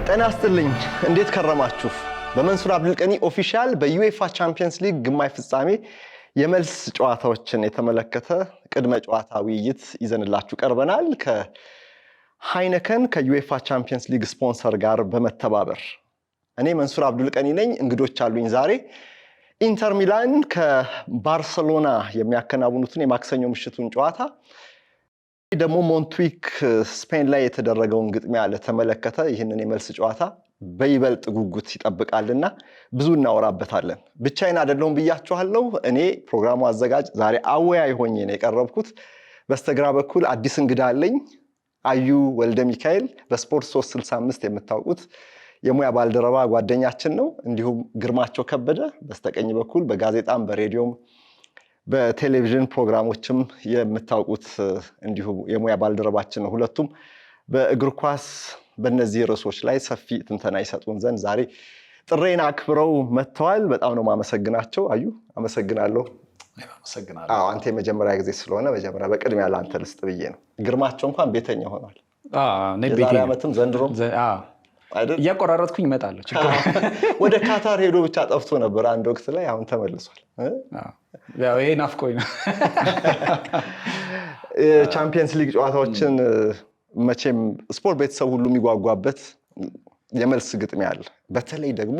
ጤና ይስጥልኝ እንዴት ከረማችሁ? በመንሱር አብዱልቀኒ ኦፊሻል በዩኤፋ ቻምፒየንስ ሊግ ግማሽ ፍጻሜ የመልስ ጨዋታዎችን የተመለከተ ቅድመ ጨዋታ ውይይት ይዘንላችሁ ቀርበናል። ከሃይነከን ከዩኤፋ ቻምፒየንስ ሊግ ስፖንሰር ጋር በመተባበር እኔ መንሱር አብዱልቀኒ ነኝ። እንግዶች አሉኝ ዛሬ። ኢንተር ሚላን ከባርሴሎና የሚያከናውኑትን የማክሰኞ ምሽቱን ጨዋታ ደግሞ ሞንትዊክ ስፔን ላይ የተደረገውን ግጥሚያ ለተመለከተ ይህንን የመልስ ጨዋታ በይበልጥ ጉጉት ይጠብቃልና ብዙ እናወራበታለን። ብቻዬን አይደለሁም ብያችኋለሁ። እኔ ፕሮግራሙ አዘጋጅ ዛሬ አወያይ ሆኜ ነው የቀረብኩት። በስተግራ በኩል አዲስ እንግዳ አለኝ። አዩ ወልደ ሚካኤል በስፖርት 365 የምታውቁት የሙያ ባልደረባ ጓደኛችን ነው። እንዲሁም ግርማቸው ከበደ በስተቀኝ በኩል በጋዜጣም በሬዲዮም በቴሌቪዥን ፕሮግራሞችም የምታውቁት እንዲሁ የሙያ ባልደረባችን ነው። ሁለቱም በእግር ኳስ በእነዚህ ርዕሶች ላይ ሰፊ ትንተና ይሰጡን ዘንድ ዛሬ ጥሬን አክብረው መጥተዋል። በጣም ነው ማመሰግናቸው። አዩ አመሰግናለሁ። አመሰግናለሁ። አንተ የመጀመሪያ ጊዜ ስለሆነ መጀመሪያ በቅድሚያ ለአንተ ልስጥ ብዬ ነው። ግርማቸው እንኳን ቤተኛ ሆኗል። የዛሬ ዓመትም ዘንድሮ እያቆራረጥኩኝ እመጣለሁ። ወደ ካታር ሄዶ ብቻ ጠፍቶ ነበር አንድ ወቅት ላይ፣ አሁን ተመልሷል። ይሄ ናፍቆኝ ነው። ቻምፒየንስ ሊግ ጨዋታዎችን መቼም ስፖርት ቤተሰብ ሁሉ የሚጓጓበት የመልስ ግጥሚያ አለ። በተለይ ደግሞ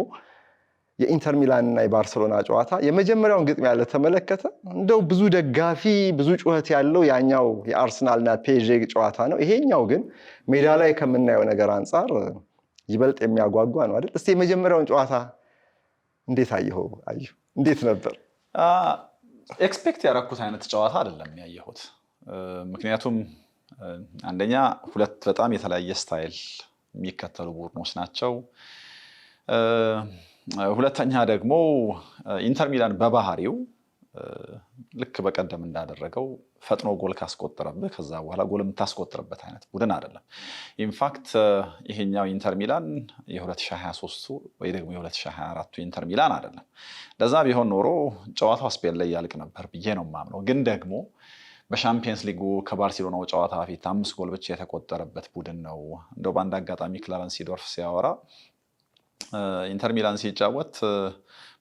የኢንተር ሚላን እና የባርሴሎና ጨዋታ የመጀመሪያውን ግጥሚያ ለተመለከተ እንደው ብዙ ደጋፊ ብዙ ጩኸት ያለው ያኛው የአርሰናልና ፔዤ ጨዋታ ነው። ይሄኛው ግን ሜዳ ላይ ከምናየው ነገር አንጻር ይበልጥ የሚያጓጓ ነው አይደል? እስቲ የመጀመሪያውን ጨዋታ እንዴት አየኸው? እንዴት ነበር? ኤክስፔክት ያደረኩት አይነት ጨዋታ አይደለም ያየሁት። ምክንያቱም አንደኛ ሁለት በጣም የተለያየ ስታይል የሚከተሉ ቡድኖች ናቸው። ሁለተኛ ደግሞ ኢንተር ሚላን በባህሪው ልክ በቀደም እንዳደረገው ፈጥኖ ጎል ካስቆጠረብህ ከዛ በኋላ ጎል የምታስቆጥርበት አይነት ቡድን አይደለም። ኢንፋክት ይሄኛው ኢንተር ሚላን የ2023 ወይ ደግሞ የ2024 ኢንተር ሚላን አይደለም። ለዛ ቢሆን ኖሮ ጨዋታው ስፔን ላይ ያልቅ ነበር ብዬ ነው የማምነው። ግን ደግሞ በሻምፒየንስ ሊጉ ከባርሴሎናው ጨዋታ በፊት 5 ጎል ብቻ የተቆጠረበት ቡድን ነው። እንደው በአንድ አጋጣሚ ክላረንስ ሲዶርፍ ሲያወራ ኢንተር ሚላን ሲጫወት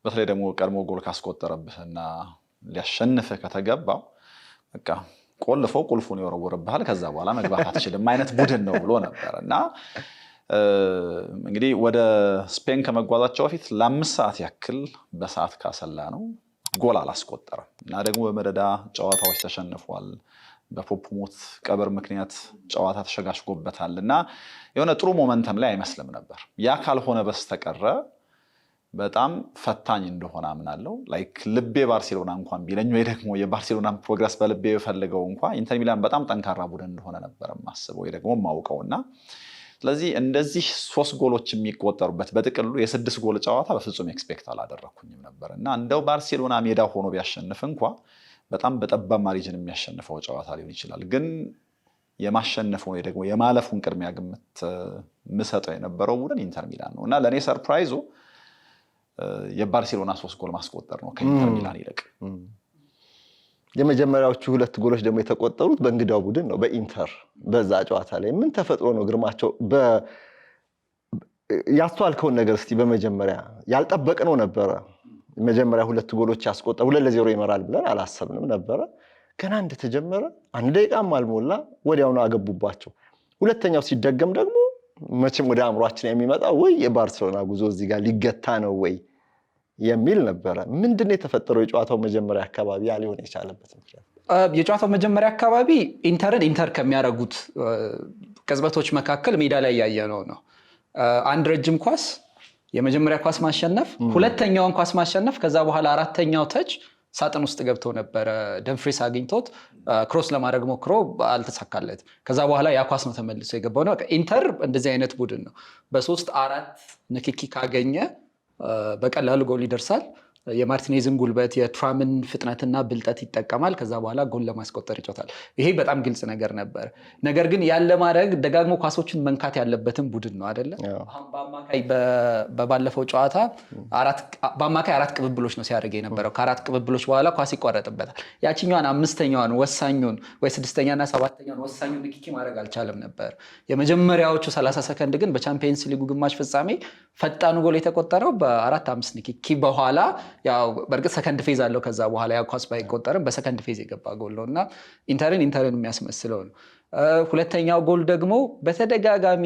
በተለይ ደግሞ ቀድሞ ጎል ካስቆጠረብህና ሊያሸንፍህ ከተገባው በቃ ቆልፈው ቁልፉን ይወረውርብሃል፣ ከዛ በኋላ መግባት አትችልም አይነት ቡድን ነው ብሎ ነበር። እና እንግዲህ ወደ ስፔን ከመጓዛቸው በፊት ለ5 ሰዓት ያክል በሰዓት ካሰላ ነው ጎል አላስቆጠረም። እና ደግሞ በመደዳ ጨዋታዎች ተሸንፏል። በፖፕ ሞት ቀብር ምክንያት ጨዋታ ተሸጋሽጎበታል እና የሆነ ጥሩ ሞመንተም ላይ አይመስልም ነበር። ያ ካልሆነ በስተቀረ በጣም ፈታኝ እንደሆነ አምናለሁ። ላይክ ልቤ ባርሴሎና እንኳን ቢለኝ ወይ ደግሞ የባርሴሎና ፕሮግረስ በልቤ የፈለገው እንኳን ኢንተር ሚላን በጣም ጠንካራ ቡድን እንደሆነ ነበር የማስበው ወይ ደግሞ የማውቀውና ስለዚህ እንደዚህ 3 ጎሎች የሚቆጠሩበት በጥቅሉ የ6 ጎል ጨዋታ በፍጹም ኤክስፔክት አላደረኩኝም ነበር እና እንደው ባርሴሎና ሜዳ ሆኖ ቢያሸንፍ እንኳን በጣም በጠባብ ማርጂን የሚያሸንፈው ጨዋታ ሊሆን ይችላል። ግን የማሸነፉን ወይ ደግሞ የማለፉን ቅድሚያ ግምት ምሰጠው የነበረው ቡድን ኢንተር ሚላን ነው እና ለእኔ ሰርፕራይዙ የባርሴሎና 3 ጎል ማስቆጠር ነው ከኢንተር ሚላን ይልቅ። የመጀመሪያዎቹ 2 ጎሎች ደግሞ የተቆጠሩት በእንግዳው ቡድን ነው በኢንተር። በዛ ጨዋታ ላይ ምን ተፈጥሮ ነው ግርማቸው? ያስተዋልከውን ነገር እስቲ በመጀመሪያ ያልጠበቅነው ነበረ። መጀመሪያ 2 ጎሎች ያስቆጠረ 2-0 ይመራል ብለን አላሰብንም ነበረ። ገና እንደተጀመረ 1 ደቂቃም አልሞላ ወዲያውኑ አገቡባቸው። ሁለተኛው ሲደገም ደግሞ መቼም ወደ አእምሯችን የሚመጣው ወይ የባርሴሎና ጉዞ እዚህ ጋር ሊገታ ነው ወይ የሚል ነበረ። ምንድነው የተፈጠረው? የጨዋታው መጀመሪያ አካባቢ ያ ሊሆን የቻለበት ምክንያት? የጨዋታው መጀመሪያ አካባቢ ኢንተር ከሚያደርጉት ቅጽበቶች መካከል ሜዳ ላይ ያየነው ነው። አንድ ረጅም ኳስ የመጀመሪያ ኳስ ማሸነፍ፣ ሁለተኛውን ኳስ ማሸነፍ፣ ከዛ በኋላ አራተኛው ተች ሳጥን ውስጥ ገብቶ ነበረ። ደምፍሪስ አግኝቶት ክሮስ ለማድረግ ሞክሮ አልተሳካለት። ከዛ በኋላ ያ ኳስ ነው ተመልሶ የገባው ነው። ኢንተር እንደዚህ አይነት ቡድን ነው። በ3-4 ንክኪ ካገኘ በቀላሉ ጎል ይደርሳል። የማርቲኔዝን ጉልበት የትራምን ፍጥነትና ብልጠት ይጠቀማል። ከዛ በኋላ ጎል ለማስቆጠር ይጮታል። ይሄ በጣም ግልጽ ነገር ነበር። ነገር ግን ያለ ማድረግ ደጋግሞ ኳሶችን መንካት ያለበትን ቡድን ነው አይደለ? በአማካይ በባለፈው ጨዋታ በአማካይ 4 ቅብብሎች ነው ሲያደርግ የነበረው። ከ4 ቅብብሎች በኋላ ኳስ ይቋረጥበታል። ያችኛዋን 5ኛዋን ወሳኙን ወይ 6ኛና 7ኛውን ወሳኙን ንክኪ ማድረግ አልቻለም ነበር። የመጀመሪያዎቹ 30 ሰከንድ ግን በቻምፒየንስ ሊጉ ግማሽ ፍጻሜ ፈጣኑ ጎል የተቆጠረው በ4-5 ንክኪ በኋላ ያው በእርግጥ ሰከንድ ፌዝ አለው። ከዛ በኋላ ያው ኳስ ባይቆጠርም በሰከንድ ፌዝ የገባ ጎል ነው እና ኢንተርን የሚያስመስለው ነው። ሁለተኛው ጎል ደግሞ በተደጋጋሚ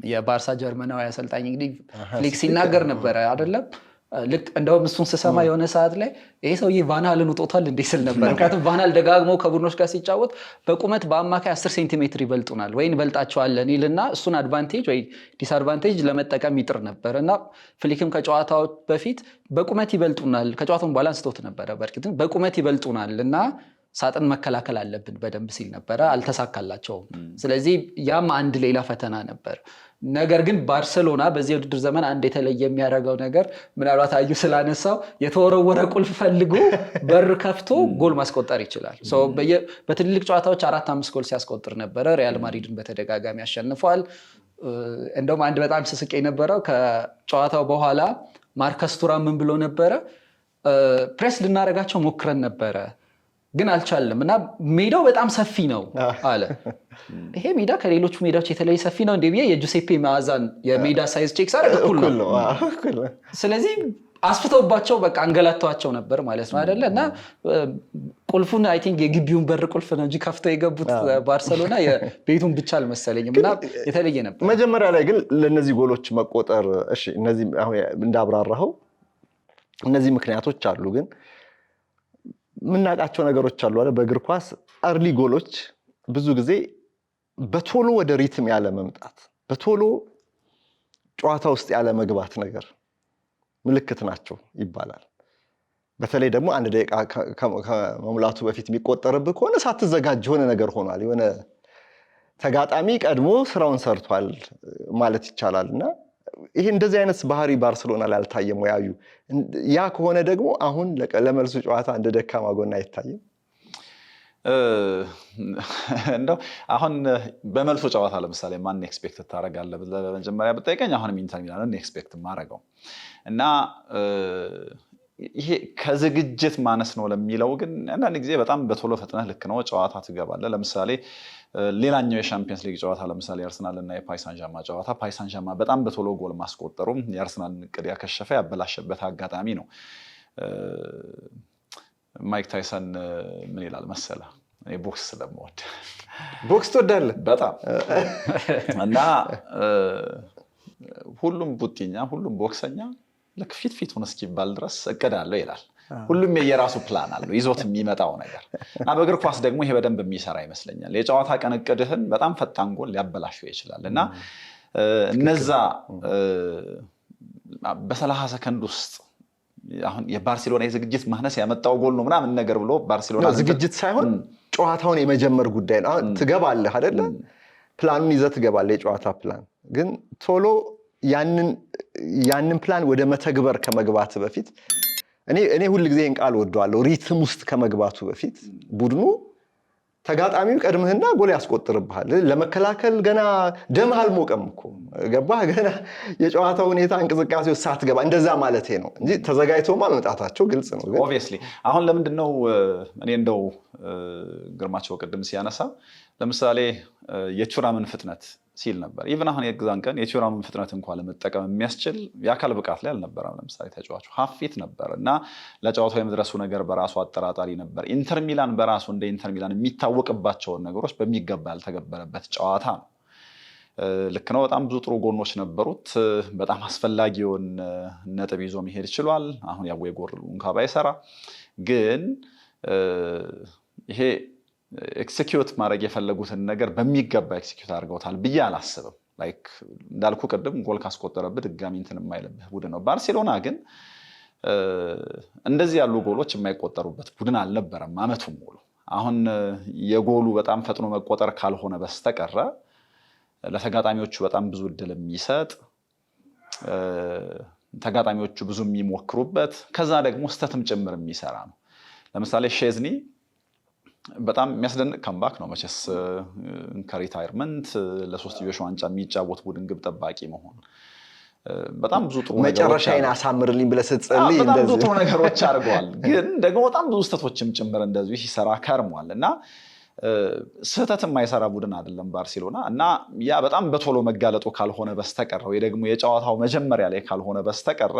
የባርሳ ጀርመናዊ አሰልጣኝ እንግዲህ ፍሊክ ሲናገር ነበረ አይደለም። ልክ እንደውም እሱን ስሰማ የሆነ ሰዓት ላይ ይሄ ሰውዬ ቫናልን ውጦታል እንዴ ስል ነበር። ምክንያቱም ቫናል ደጋግሞ ከቡድኖች ጋር ሲጫወት በቁመት በአማካይ 10 ሴንቲሜትር ይበልጡናል ወይ እንበልጣቸዋለን ይልና እሱን አድቫንቴጅ ወይ ዲስአድቫንቴጅ ለመጠቀም ይጥር ነበር እና ፍሊክም ከጨዋታው በፊት በቁመት ይበልጡናል፣ ከጨዋታው በኋላ አንስቶት ነበረ። በእርግጥ በቁመት ይበልጡናል እና ሳጥን መከላከል አለብን በደንብ ሲል ነበረ። አልተሳካላቸውም። ስለዚህ ያም አንድ ሌላ ፈተና ነበር። ነገር ግን ባርሴሎና በዚህ የውድድር ዘመን አንድ የተለየ የሚያደርገው ነገር ምናልባት አዩ ስላነሳው የተወረወረ ቁልፍ ፈልጎ በር ከፍቶ ጎል ማስቆጠር ይችላል። በትልልቅ ጨዋታዎች 4-5 ጎል ሲያስቆጥር ነበረ። ሪያል ማድሪድን በተደጋጋሚ ያሸንፏል። እንደውም አንድ በጣም ስስቅ የነበረው ከጨዋታው በኋላ ማርከስ ቱራም ምን ብሎ ነበረ? ፕሬስ ልናደርጋቸው ሞክረን ነበረ ግን አልቻለም እና ሜዳው በጣም ሰፊ ነው አለ። ይሄ ሜዳ ከሌሎቹ ሜዳዎች የተለየ ሰፊ ነው እንዴ ብዬ የጁሴፔ ማዛን የሜዳ ሳይዝ ቼክ ሳደርግ እኩል ነው። ስለዚህ አስፍተውባቸው በቃ አንገላተዋቸው ነበር ማለት ነው አይደለ? እና ቁልፉን አይ ቲንክ የግቢውን በር ቁልፍ ነው እንጂ ከፍተው የገቡት ባርሰሎና የቤቱን ብቻ አልመሰለኝም እና የተለየ ነበር። መጀመሪያ ላይ ግን ለነዚህ ጎሎች መቆጠር እሺ፣ እነዚህ እንዳብራራኸው እነዚህ ምክንያቶች አሉ ግን ምናቃቸው ነገሮች አሉ አይደል? በእግር ኳስ አርሊ ጎሎች ብዙ ጊዜ በቶሎ ወደ ሪትም ያለ መምጣት፣ በቶሎ ጨዋታ ውስጥ ያለ መግባት ነገር ምልክት ናቸው ይባላል። በተለይ ደግሞ 1 ደቂቃ ከመሙላቱ በፊት የሚቆጠርብህ ከሆነ ሳትዘጋጅ የሆነ ነገር ሆኗል፣ የሆነ ተጋጣሚ ቀድሞ ስራውን ሰርቷል ማለት ይቻላልና ይሄ እንደዚህ አይነት ባህሪ ባርሴሎና ላይ አልታየም ወይ? ያዩ ያ ከሆነ ደግሞ አሁን ለመልሱ ጨዋታ እንደ ደካማ ጎን አይታይም? እንደው አሁን በመልሱ ጨዋታ ለምሳሌ ማን ኤክስፔክት ታደርጋለህ ብለህ በመጀመሪያ ብጠይቀኝ አሁንም ኢንተር ሚላንን ኤክስፔክት ማድረገው እና ይሄ ከዝግጅት ማነስ ነው ለሚለው ግን አንዳንድ ጊዜ በጣም በቶሎ ፈጥነህ ልክ ነው ጨዋታ ትገባለህ። ለምሳሌ ሌላኛው የሻምፒየንስ ሊግ ጨዋታ ለምሳሌ የአርሰናል እና የፓሪስ ሳን ዠርማን ጨዋታ ፓሪስ ሳን ዠርማን በጣም በቶሎ ጎል ማስቆጠሩም የአርሰናልን እቅድ ያከሸፈ ያበላሸበት አጋጣሚ ነው። ማይክ ታይሰን ምን ይላል መሰለ? እኔ ቦክስ ስለምወድ ቦክስ ትወዳለህ በጣም እና ሁሉም ቡጢኛ ሁሉም ቦክሰኛ ልክ ፊቱን እስኪባል ድረስ እቅድ አለው ይላል። ሁሉም የየራሱ ፕላን አለው ይዞት የሚመጣው ነገር እና በእግር ኳስ ደግሞ ይሄ በደንብ የሚሰራ ይመስለኛል። የጨዋታ ቀን እቅድህን በጣም ፈጣን ጎል ሊያበላሸው ይችላል እና እነዛ በ30 ሰከንድ ውስጥ አሁን የባርሴሎና የዝግጅት ማነስ ያመጣው ጎል ነው ምናምን ነገር ብሎ ባርሴሎና ዝግጅት ሳይሆን ጨዋታውን የመጀመር ጉዳይ ነው። ትገባለህ አይደለ? ፕላኑን ይዘህ ትገባለህ። የጨዋታ ፕላን ግን ቶሎ ያንን ፕላን ወደ መተግበር ከመግባት በፊት እኔ ሁል ጊዜ ቃል ወደዋለሁ። ሪትም ውስጥ ከመግባቱ በፊት ቡድኑ ተጋጣሚው ቀድምህና ጎል ያስቆጥርብሃል። ለመከላከል ገና ደምህ አልሞቀም እኮ ገባህ? ገና የጨዋታው ሁኔታ እንቅስቃሴ ውስጥ ሳትገባ እንደዛ ማለቴ ነው እንጂ ተዘጋጅተውማ መምጣታቸው ግልጽ ነው። ግን ኦብቪየስሊ አሁን ለምንድነው እኔ እንደው ግርማቸው ቅድም ሲያነሳ ለምሳሌ የቹራምን ፍጥነት ሲል ነበር። ኢቭን አሁን የግዛን ቀን የቹራምን ፍጥነት እንኳን ለመጠቀም የሚያስችል የአካል ብቃት ላይ አልነበረም። ለምሳሌ ተጫዋቹ ሀፊት ነበር እና ለጨዋታው የመድረሱ ነገር በራሱ አጠራጣሪ ነበር። ኢንተር ሚላን በራሱ እንደ ኢንተር ሚላን የሚታወቅባቸውን ነገሮች በሚገባ ያልተገበረበት ጨዋታ ነው። ልክ ነው። በጣም ብዙ ጥሩ ጎኖች ነበሩት። በጣም አስፈላጊውን ነጥብ ይዞ መሄድ ችሏል። አሁን ያው የጎል እንኳን ባይሰራ ግን ይሄ ኤክሲኪዩት ማድረግ የፈለጉትን ነገር በሚገባ ኤክሲኪዩት አድርገውታል ብዬ አላስብም። ላይክ እንዳልኩ ቅድም ጎል ካስቆጠረብህ ድጋሚ እንትን የማይልብህ ቡድን ነው። ባርሴሎና ግን እንደዚህ ያሉ ጎሎች የማይቆጠሩበት ቡድን አልነበረም አመቱን ሙሉ። አሁን የጎሉ በጣም ፈጥኖ መቆጠር ካልሆነ በስተቀረ ለተጋጣሚዎቹ በጣም ብዙ እድል የሚሰጥ ተጋጣሚዎቹ ብዙ የሚሞክሩበት ከዛ ደግሞ ስተትም ጭምር የሚሰራ ነው። ለምሳሌ ሼዝኒ በጣም የሚያስደንቅ ካምባክ ነው መቼስ ከሪታይርመንት ለሶስትዮሽ ዋንጫ የሚጫወት ቡድን ግብ ጠባቂ መሆን በጣም ብዙ ጥሩ ነገሮች መጨረሻዬን አሳምርልኝ ብለህ ስትጸልይ በጣም ብዙ ጥሩ ነገሮች አድርገዋል። ግን ደግሞ በጣም ብዙ ስተቶችም ጭምር እንደዚህ ሲሰራ ከርሟል እና ስህተት የማይሰራ ቡድን አይደለም ባርሴሎና እና ያ በጣም በቶሎ መጋለጡ ካልሆነ በስተቀር ወይ ደግሞ የጨዋታው መጀመሪያ ላይ ካልሆነ በስተቀር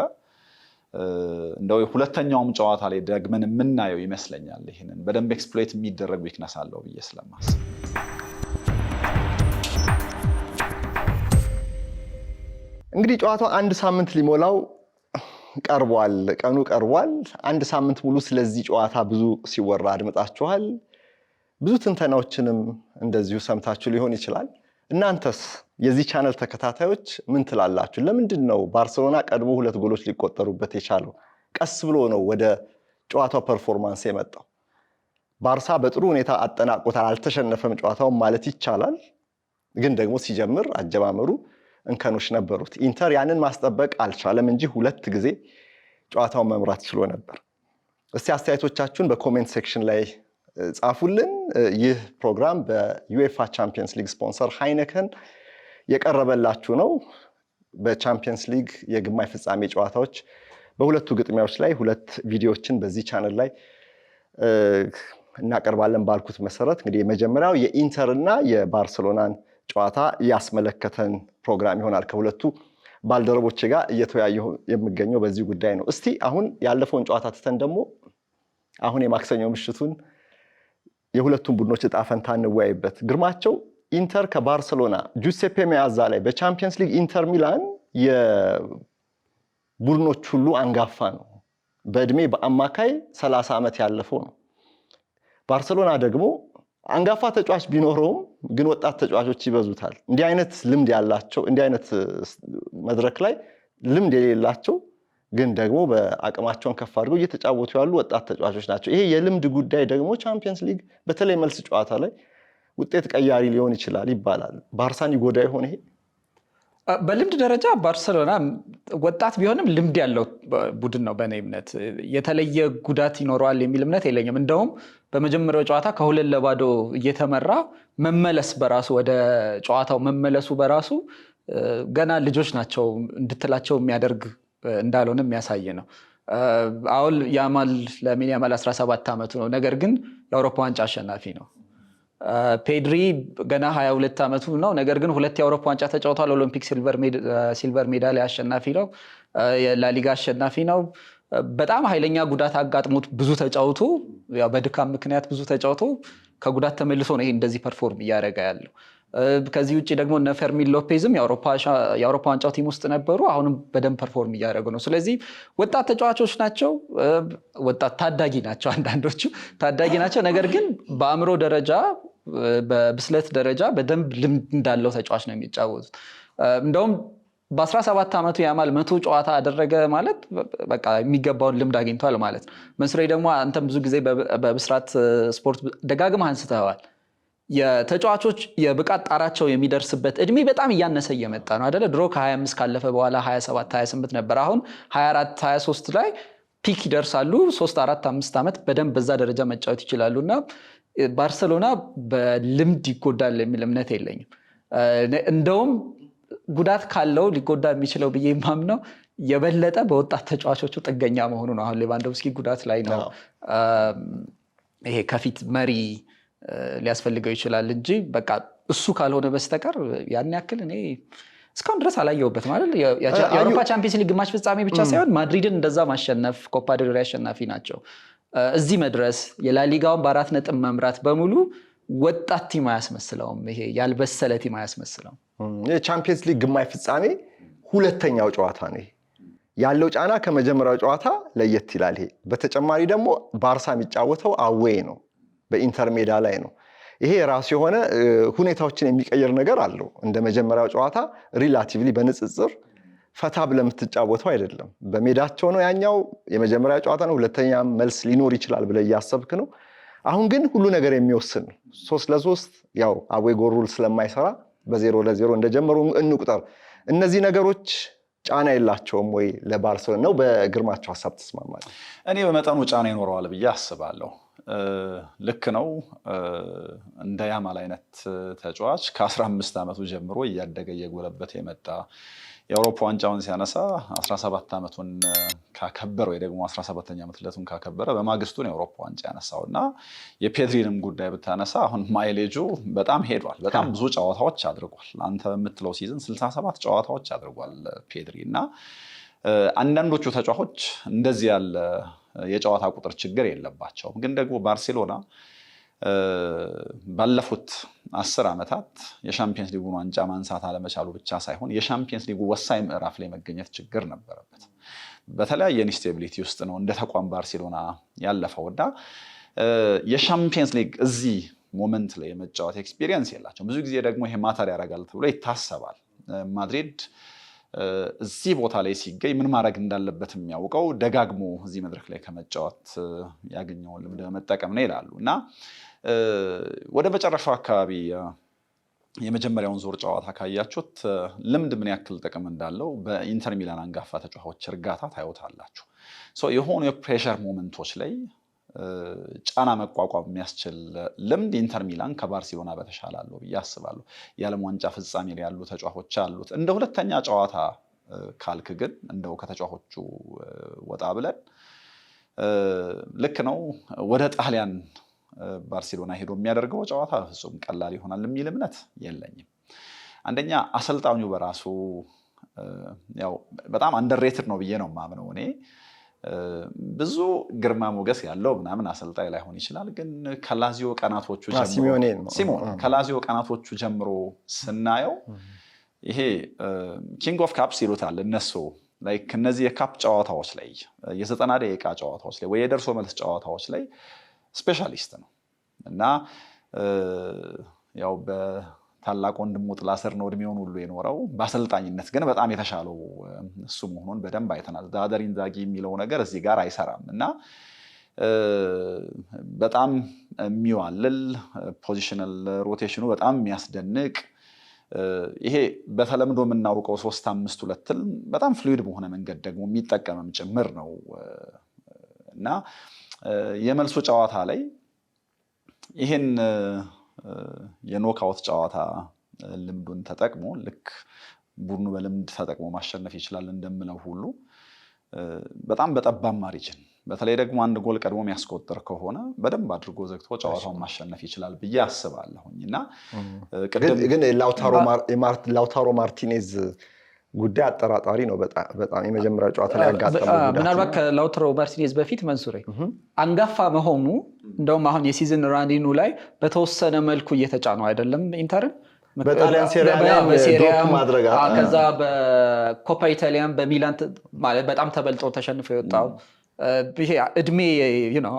እንደው ሁለተኛውም ጨዋታ ላይ ደግመን የምናየው ይመስለኛል። ይሄንን በደንብ ኤክስፕሎይት የሚደረግ ዊክነስ አለው ብዬ ስለማስብ እንግዲህ ጨዋታው አንድ ሳምንት ሊሞላው ቀርቧል፣ ቀኑ ቀርቧል። አንድ ሳምንት ሙሉ ስለዚህ ጨዋታ ብዙ ሲወራ አድምጣችኋል። ብዙ ትንተናዎችንም እንደዚሁ ሰምታችሁ ሊሆን ይችላል። እናንተስ የዚህ ቻነል ተከታታዮች ምን ትላላችሁ? ለምንድን ነው ባርሴሎና ቀድሞ 2 ጎሎች ሊቆጠሩበት የቻለው? ቀስ ብሎ ነው ወደ ጨዋታው ፐርፎርማንስ የመጣው። ባርሳ በጥሩ ሁኔታ አጠናቆታል፣ አልተሸነፈም ጨዋታውን ማለት ይቻላል። ግን ደግሞ ሲጀምር አጀማመሩ እንከኖች ነበሩት። ኢንተር ያንን ማስጠበቅ አልቻለም እንጂ 2 ጊዜ ጨዋታውን መምራት ችሎ ነበር። እስቲ አስተያየቶቻችሁን በኮሜንት ሴክሽን ላይ ጻፉልን። ይህ ፕሮግራም በዩኤፋ ቻምፒየንስ ሊግ ስፖንሰር ሃይነከን የቀረበላችሁ ነው። በቻምፒየንስ ሊግ የግማሽ ፍጻሜ ጨዋታዎች በሁለቱ ግጥሚያዎች ላይ 2 ቪዲዮዎችን በዚህ ቻነል ላይ እናቀርባለን ባልኩት መሰረት እንግዲህ የመጀመሪያው የኢንተር እና የባርሴሎናን ጨዋታ ያስመለከተን ፕሮግራም ይሆናል። ከሁለቱ ባልደረቦች ጋር እየተወያየሁ የምገኘው በዚህ ጉዳይ ነው። እስቲ አሁን ያለፈውን ጨዋታ ትተን ደግሞ አሁን የማክሰኞ ምሽቱን የሁለቱም ቡድኖች ዕጣ ፈንታ እንወያይበት። ግርማቸው፣ ኢንተር ከባርሴሎና ጁሴፔ ሜአዛ ላይ በቻምፒየንስ ሊግ ኢንተር ሚላን የቡድኖች ሁሉ አንጋፋ ነው። በእድሜ በአማካይ 30 ዓመት ያለፈው ነው። ባርሴሎና ደግሞ አንጋፋ ተጫዋች ቢኖረውም ግን ወጣት ተጫዋቾች ይበዙታል። እንዲህ አይነት ልምድ ያላቸው እንዲህ አይነት መድረክ ላይ ልምድ የሌላቸው ግን ደግሞ በአቅማቸውን ከፍ አድርገው እየተጫወቱ ያሉ ወጣት ተጫዋቾች ናቸው። ይሄ የልምድ ጉዳይ ደግሞ ቻምፒየንስ ሊግ በተለይ መልስ ጨዋታ ላይ ውጤት ቀያሪ ሊሆን ይችላል ይባላል። ባርሳን ይጎዳ ይሆን ይሄ? በልምድ ደረጃ ባርሴሎና ወጣት ቢሆንም ልምድ ያለው ቡድን ነው። በእኔ እምነት የተለየ ጉዳት ይኖረዋል የሚል እምነት የለኝም። እንደውም በመጀመሪያው ጨዋታ ከ2-0 እየተመራ መመለስ በራሱ ወደ ጨዋታው መመለሱ በራሱ ገና ልጆች ናቸው እንድትላቸው የሚያደርግ እንዳልሆነ የሚያሳይ ነው። አሁን ላሚን ያማል 17 ዓመቱ ነው። ነገር ግን የአውሮፓ ዋንጫ አሸናፊ ነው። ፔድሪ ገና 22 ዓመቱ ነው። ነገር ግን 2 የአውሮፓ ዋንጫ ተጫውቷል። ኦሎምፒክ ሲልቨር ሜዳሊያ አሸናፊ ነው። የላሊጋ አሸናፊ ነው። በጣም ኃይለኛ ጉዳት አጋጥሞት ብዙ ተጫውቶ በድካም ምክንያት ብዙ ተጫውቶ ከጉዳት ተመልሶ ነው ይሄ እንደዚህ ፐርፎርም እያደረገ ያለው። ከዚህ ውጭ ደግሞ እነ ፈርሚን ሎፔዝም የአውሮፓ ዋንጫው ቲም ውስጥ ነበሩ። አሁንም በደንብ ፐርፎርም እያደረጉ ነው። ስለዚህ ወጣት ተጫዋቾች ናቸው። ወጣት ታዳጊ ናቸው፣ አንዳንዶቹ ታዳጊ ናቸው። ነገር ግን በአእምሮ ደረጃ በብስለት ደረጃ በደንብ ልምድ እንዳለው ተጫዋች ነው የሚጫወቱት። እንደውም በ17 ዓመቱ ያማል 100 ጨዋታ አደረገ ማለት በቃ የሚገባውን ልምድ አግኝቷል ማለት ነው። መስሬ ደግሞ አንተም ብዙ ጊዜ በብስራት ስፖርት ደጋግመህ አንስተዋል። የተጫዋቾች የብቃት ጣራቸው የሚደርስበት እድሜ በጣም እያነሰ እየመጣ ነው አይደለ? ድሮ ከ25 ካለፈ በኋላ 27 28 ነበር። አሁን 24 23 ላይ ፒክ ይደርሳሉ። 3 4 5 ዓመት በደንብ በዛ ደረጃ መጫወት ይችላሉ እና ባርሴሎና በልምድ ይጎዳል የሚል እምነት የለኝም። እንደውም ጉዳት ካለው ሊጎዳ የሚችለው ብዬ የማምነው የበለጠ በወጣት ተጫዋቾቹ ጥገኛ መሆኑ ነው። አሁን ሌቫንዶቭስኪ ጉዳት ላይ ነው። ይሄ ከፊት መሪ ሊያስፈልገው ይችላል እንጂ በቃ እሱ ካልሆነ በስተቀር ያን ያክል እኔ እስካሁን ድረስ አላየሁበት ማለት የአውሮፓ ቻምፒየንስ ሊግ ግማሽ ፍጻሜ ብቻ ሳይሆን ማድሪድን እንደዛ ማሸነፍ፣ ኮፓ ዴል ሬይ አሸናፊ ናቸው። እዚህ መድረስ የላሊጋውን በ4 ነጥብ መምራት በሙሉ ወጣት ቲም አያስመስለውም። ይሄ ያልበሰለ ቲም አያስመስለውም። የቻምፒየንስ ሊግ ግማሽ ፍጻሜ ሁለተኛው ጨዋታ ነው። ያለው ጫና ከመጀመሪያው ጨዋታ ለየት ይላል። ይሄ በተጨማሪ ደግሞ ባርሳ የሚጫወተው አዌይ ነው፣ በኢንተር ሜዳ ላይ ነው። ይሄ ራሱ የሆነ ሁኔታዎችን የሚቀይር ነገር አለው። እንደ መጀመሪያው ጨዋታ ሪላቲቭሊ በንጽጽር ፈታ ብለህ የምትጫወተው አይደለም። በሜዳቸው ነው ያኛው የመጀመሪያ ጨዋታ ነው። ሁለተኛ መልስ ሊኖር ይችላል ብለህ እያሰብክ ነው። አሁን ግን ሁሉ ነገር የሚወስን ነው። 3-3 ያው አዌይ ጎል ሩል ስለማይሰራ በ0-0 እንደጀመሩ እንቁጠር። እነዚህ ነገሮች ጫና የላቸውም ወይ ለባርሴሎና ነው? በግርማቸው ሀሳብ ተስማማለህ? እኔ በመጠኑ ጫና ይኖረዋል ብዬ አስባለሁ። ልክ ነው። እንደ ያማል አይነት ተጫዋች ከ15 ዓመቱ ጀምሮ እያደገ እየጎለበተ የመጣ የአውሮፓ ዋንጫውን ሲያነሳ 17 ዓመቱን ካከበረ ወይ ደግሞ 17ኛ ዓመት ልደቱን ካከበረ በማግስቱ ነው የአውሮፓ ዋንጫ ያነሳው እና የፔድሪንም ጉዳይ ብታነሳ አሁን ማይሌጁ በጣም ሄዷል። በጣም ብዙ ጨዋታዎች አድርጓል። አንተ የምትለው ሲዝን 67 ጨዋታዎች አድርጓል ፔድሪ እና አንዳንዶቹ ተጫዋቾች እንደዚህ ያለ የጨዋታ ቁጥር ችግር የለባቸውም። ግን ደግሞ ባርሴሎና ባለፉት 10 ዓመታት የሻምፒየንስ ሊጉን ዋንጫ ማንሳት አለመቻሉ ብቻ ሳይሆን የሻምፒየንስ ሊጉ ወሳኝ ምዕራፍ ላይ መገኘት ችግር ነበረበት። በተለያየ ኢንስቴቢሊቲ ውስጥ ነው እንደ ተቋም ባርሴሎና ያለፈውና የሻምፒየንስ ሊግ እዚህ ሞመንት ላይ የመጫወት ኤክስፒሪየንስ የላቸውም። ብዙ ጊዜ ደግሞ ይሄ ማተር ያደርጋል ተብሎ ይታሰባል። ማድሪድ እዚህ ቦታ ላይ ሲገኝ ምን ማድረግ እንዳለበት የሚያውቀው ደጋግሞ እዚህ መድረክ ላይ ከመጫወት ያገኘውን ልምድ መጠቀም ነው ይላሉ እና ወደ መጨረሻው አካባቢ የመጀመሪያውን ዙር ጨዋታ ካያችሁት ልምድ ምን ያክል ጥቅም እንዳለው በኢንተር ሚላን አንጋፋ ተጫዋቾች እርጋታ ታዩታላችሁ። የሆኑ የፕሬሸር ሞመንቶች ላይ ጫና መቋቋም የሚያስችል ልምድ ኢንተር ሚላን ከባርሴሎና በተሻለ አለው ብዬ አስባለሁ። የዓለም ዋንጫ ፍጻሜ ላይ ያሉ ተጫዋቾች አሉት። እንደ ሁለተኛ ጨዋታ ካልክ ግን እንደው ከተጫዋቾቹ ወጣ ብለን ልክ ነው ወደ ጣሊያን ባርሴሎና ሄዶ የሚያደርገው ጨዋታ ፍጹም ቀላል ይሆናል የሚል እምነት የለኝም። አንደኛ አሰልጣኙ በራሱ ያው በጣም አንደርሬትድ ነው ብዬ ነው የማምነው እኔ። ብዙ ግርማ ሞገስ ያለው ምናምን አሰልጣኝ ላይሆን ይችላል። ግን ከላዚዮ ቀናቶቹ ከላዚዮ ቀናቶቹ ጀምሮ ስናየው ይሄ ኪንግ ኦፍ ካፕስ ይሉታል እነሱ ላይ እነዚህ የካፕ ጨዋታዎች ላይ የ90 ደቂቃ ጨዋታዎች ላይ ወይ የደርሶ መልስ ጨዋታዎች ላይ ስፔሻሊስት ነው እና ያው በታላቅ ወንድሙ ጥላ ስር ነው እድሜውን ሁሉ የኖረው። በአሰልጣኝነት ግን በጣም የተሻለው እሱ መሆኑን በደንብ አይተናል። ዛደር ኢንዛጊ የሚለው ነገር እዚህ ጋር አይሰራም እና በጣም የሚዋልል ፖዚሽናል ሮቴሽኑ በጣም የሚያስደንቅ ይሄ በተለምዶ የምናውቀው 3-5-2 በጣም ፍሉይድ በሆነ መንገድ ደግሞ የሚጠቀምም ጭምር ነው እና የመልሱ ጨዋታ ላይ ይህን የኖካውት ጨዋታ ልምዱን ተጠቅሞ ልክ ቡድኑ በልምድ ተጠቅሞ ማሸነፍ ይችላል እንደምለው ሁሉ በጣም በጠባብ ማርጂን በተለይ ደግሞ አንድ ጎል ቀድሞ የሚያስቆጥር ከሆነ በደንብ አድርጎ ዘግቶ ጨዋታውን ማሸነፍ ይችላል ብዬ አስባለሁኝ እና ግን ላውታሮ ማርቲኔዝ ጉዳይ አጠራጣሪ ነው በጣም የመጀመሪያው ጨዋታ ላይ ያጋጠመው ጉዳት ምናልባት ከላውታሮ ማርቲኔዝ በፊት መንሱሬ አንጋፋ መሆኑ እንደውም አሁን የሲዝን ራኒኑ ላይ በተወሰነ መልኩ እየተጫነው አይደለም ኢንተርን በጣሊያን ሴሪያ ማድረግ ከዛ በኮፓ ኢታሊያን በሚላን ማለት በጣም ተበልጠው ተሸንፈው የወጣው ይሄ እድሜ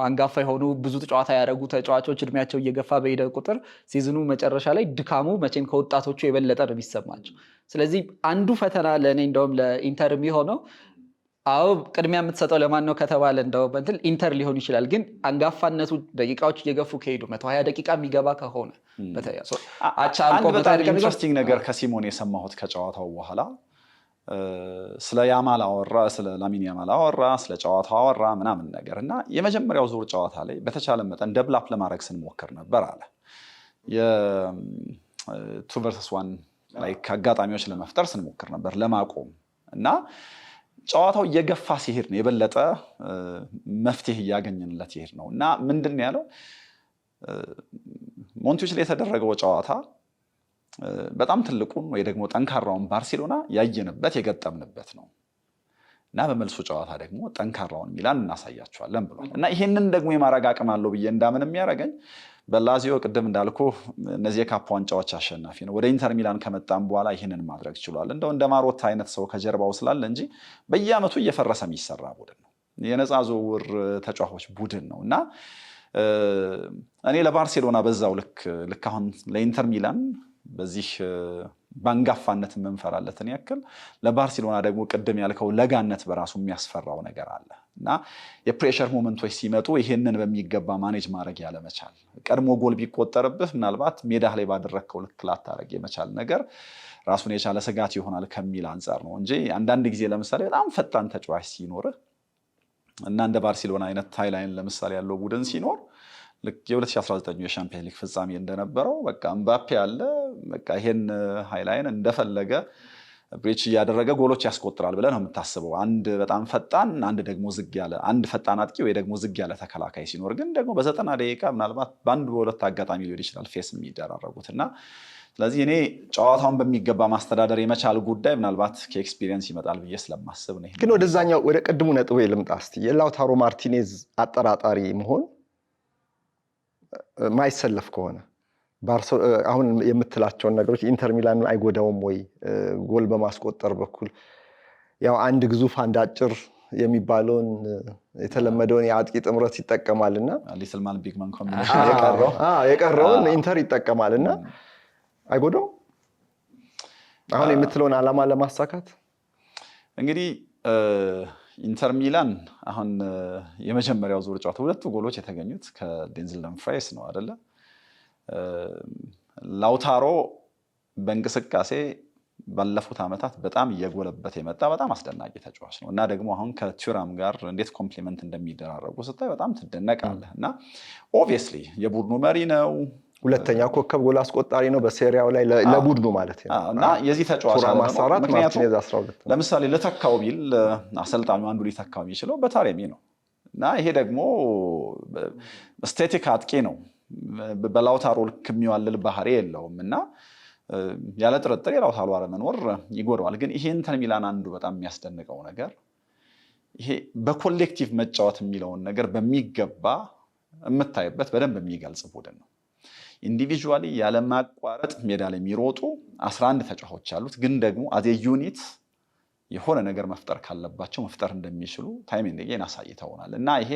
አንጋፋ የሆኑ ብዙ ጨዋታ ያደረጉ ተጫዋቾች እድሜያቸው እየገፋ በሄደ ቁጥር ሲዝኑ መጨረሻ ላይ ድካሙ መቼም ከወጣቶቹ የበለጠ ነው የሚሰማቸው። ስለዚህ አንዱ ፈተና ለእኔ እንደውም ለኢንተር የሚሆነው ቅድሚያ የምትሰጠው ለማን ነው ከተባለ እንደውም እንትን ኢንተር ሊሆን ይችላል። ግን አንጋፋነቱ ደቂቃዎች እየገፉ ከሄዱ 120 ደቂቃ የሚገባ ከሆነ አንድ በጣም ኢንትረስቲንግ ነገር ከሲሞን የሰማሁት ከጨዋታው በኋላ ስለ ያማል አወራ፣ ስለ ላሚን ያማል አወራ፣ ስለ ጨዋታው አወራ ምናምን ነገር እና የመጀመሪያው ዙር ጨዋታ ላይ በተቻለ መጠን ደብላፕ ለማድረግ ስንሞክር ነበር አለ የ2 versus 1 ላይ አጋጣሚዎች ለመፍጠር ስንሞክር ነበር ለማቆም እና ጨዋታው እየገፋ ሲሄድ ነው የበለጠ መፍትሄ እያገኘንለት ይሄድ ነው እና ምንድን ያለው ሞንቲዩች ላይ የተደረገው ጨዋታ በጣም ትልቁን ወይ ደግሞ ጠንካራውን ባርሴሎና ያየንበት የገጠምንበት ነው እና በመልሱ ጨዋታ ደግሞ ጠንካራውን ሚላን እናሳያቸዋለን ብሏል እና ይሄንን ደግሞ የማድረግ አቅም አለው ብዬ እንዳምን የሚያደርገኝ በላዚዮ ቅድም እንዳልኩ እነዚህ የካፕ ዋንጫዎች አሸናፊ ነው። ወደ ኢንተር ሚላን ከመጣም በኋላ ይህንን ማድረግ ችሏል። እንደው እንደ ማሮታ አይነት ሰው ከጀርባው ስላለ እንጂ በየዓመቱ እየፈረሰ የሚሰራ ቡድን ነው። የነፃ ዝውውር ተጫዋቾች ቡድን ነው እና እኔ ለባርሴሎና በዛው ልክ አሁን ለኢንተር ሚላን በዚህ ባንጋፋነት የምንፈራለትን ያክል ለባርሴሎና ደግሞ ቅድም ያልከው ለጋነት በራሱ የሚያስፈራው ነገር አለ እና የፕሬሸር ሞመንቶች ሲመጡ ይሄንን በሚገባ ማኔጅ ማድረግ ያለመቻል፣ ቀድሞ ጎል ቢቆጠርብህ ምናልባት ሜዳ ላይ ባደረግከው ልክ ላታረግ የመቻል ነገር ራሱን የቻለ ስጋት ይሆናል ከሚል አንጻር ነው እንጂ አንዳንድ ጊዜ ለምሳሌ በጣም ፈጣን ተጫዋች ሲኖርህ እና እንደ ባርሴሎና አይነት ሃይላይን ለምሳሌ ያለው ቡድን ሲኖር ልክ የ2019 የሻምፒየንስ ሊግ ፍጻሜ እንደነበረው በቃ እምባፔ አለ፣ በቃ ይሄን ሃይላይን እንደፈለገ ብሬች እያደረገ ጎሎች ያስቆጥራል ብለህ ነው የምታስበው። አንድ በጣም ፈጣን፣ አንድ ደግሞ ዝግ ያለ፣ አንድ ፈጣን አጥቂ ወይ ደግሞ ዝግ ያለ ተከላካይ ሲኖር ግን ደግሞ በ90 ደቂቃ ምናልባት በአንድ በሁለት አጋጣሚ ሊሆን ይችላል ፌስ የሚደራረጉት እና ስለዚህ እኔ ጨዋታውን በሚገባ ማስተዳደር የመቻል ጉዳይ ምናልባት ከኤክስፒሪየንስ ይመጣል ብዬ ስለማስብ ነው። ግን ወደዛኛው ወደ ቅድሙ ነጥብ ልምጣ እስቲ። የላውታሮ ማርቲኔዝ አጠራጣሪ መሆን ማይሰለፍ ከሆነ አሁን የምትላቸውን ነገሮች ኢንተር ሚላን አይጎዳውም ወይ? ጎል በማስቆጠር በኩል ያው አንድ ግዙፍ አንድ አጭር የሚባለውን የተለመደውን የአጥቂ ጥምረት ይጠቀማልና ሊትል ማን ቢግ ማን ኮምቢኔሽን የቀረውን ኢንተር ይጠቀማልና አይጎዳው አሁን የምትለውን ዓላማ ለማሳካት። እንግዲህ ኢንተር ሚላን አሁን የመጀመሪያው ዙር ጨዋታ ሁለቱ ጎሎች የተገኙት ከዴንዝል ደምፍራይስ ነው አይደለ? ላውታሮ በእንቅስቃሴ ባለፉት ዓመታት በጣም እየጎለበት የመጣ በጣም አስደናቂ ተጫዋች ነው እና ደግሞ አሁን ከቱራም ጋር እንዴት ኮምፕሊመንት እንደሚደራረጉ ስታይ በጣም ትደነቃለህ። እና ኦብቪየስሊ የቡድኑ መሪ ነው፣ ሁለተኛ ኮከብ ጎል አስቆጣሪ ነው በሴሪያው ላይ ለቡድኑ ማለት ነው። እና የዚህ ተጫዋች ምክንያቱም ለምሳሌ ልተካው ቢል አሰልጣኙ አንዱ ሊተካው የሚችለው በታሬሚ ነው እና ይሄ ደግሞ ስቴቲክ አጥቂ ነው፣ በላውታሮ ልክ የሚዋልል ባህሪ የለውም እና ያለ ጥርጥር የላውታሮ አለመኖር ይጎዳዋል። ግን ይሄ ኢንተር ሚላን አንዱ በጣም የሚያስደንቀው ነገር ይሄ በኮሌክቲቭ መጫወት የሚለውን ነገር በሚገባ የምታይበት በደንብ የሚገልጽ ቡድን ነው። ኢንዲቪዥዋሊ ያለማቋረጥ ሜዳ ላይ የሚሮጡ 11 ተጫዋቾች አሉት፣ ግን ደግሞ አዜ ዩኒት የሆነ ነገር መፍጠር ካለባቸው መፍጠር እንደሚችሉ ታይም ኤንድ አጌን አሳይተውናል እና ይሄ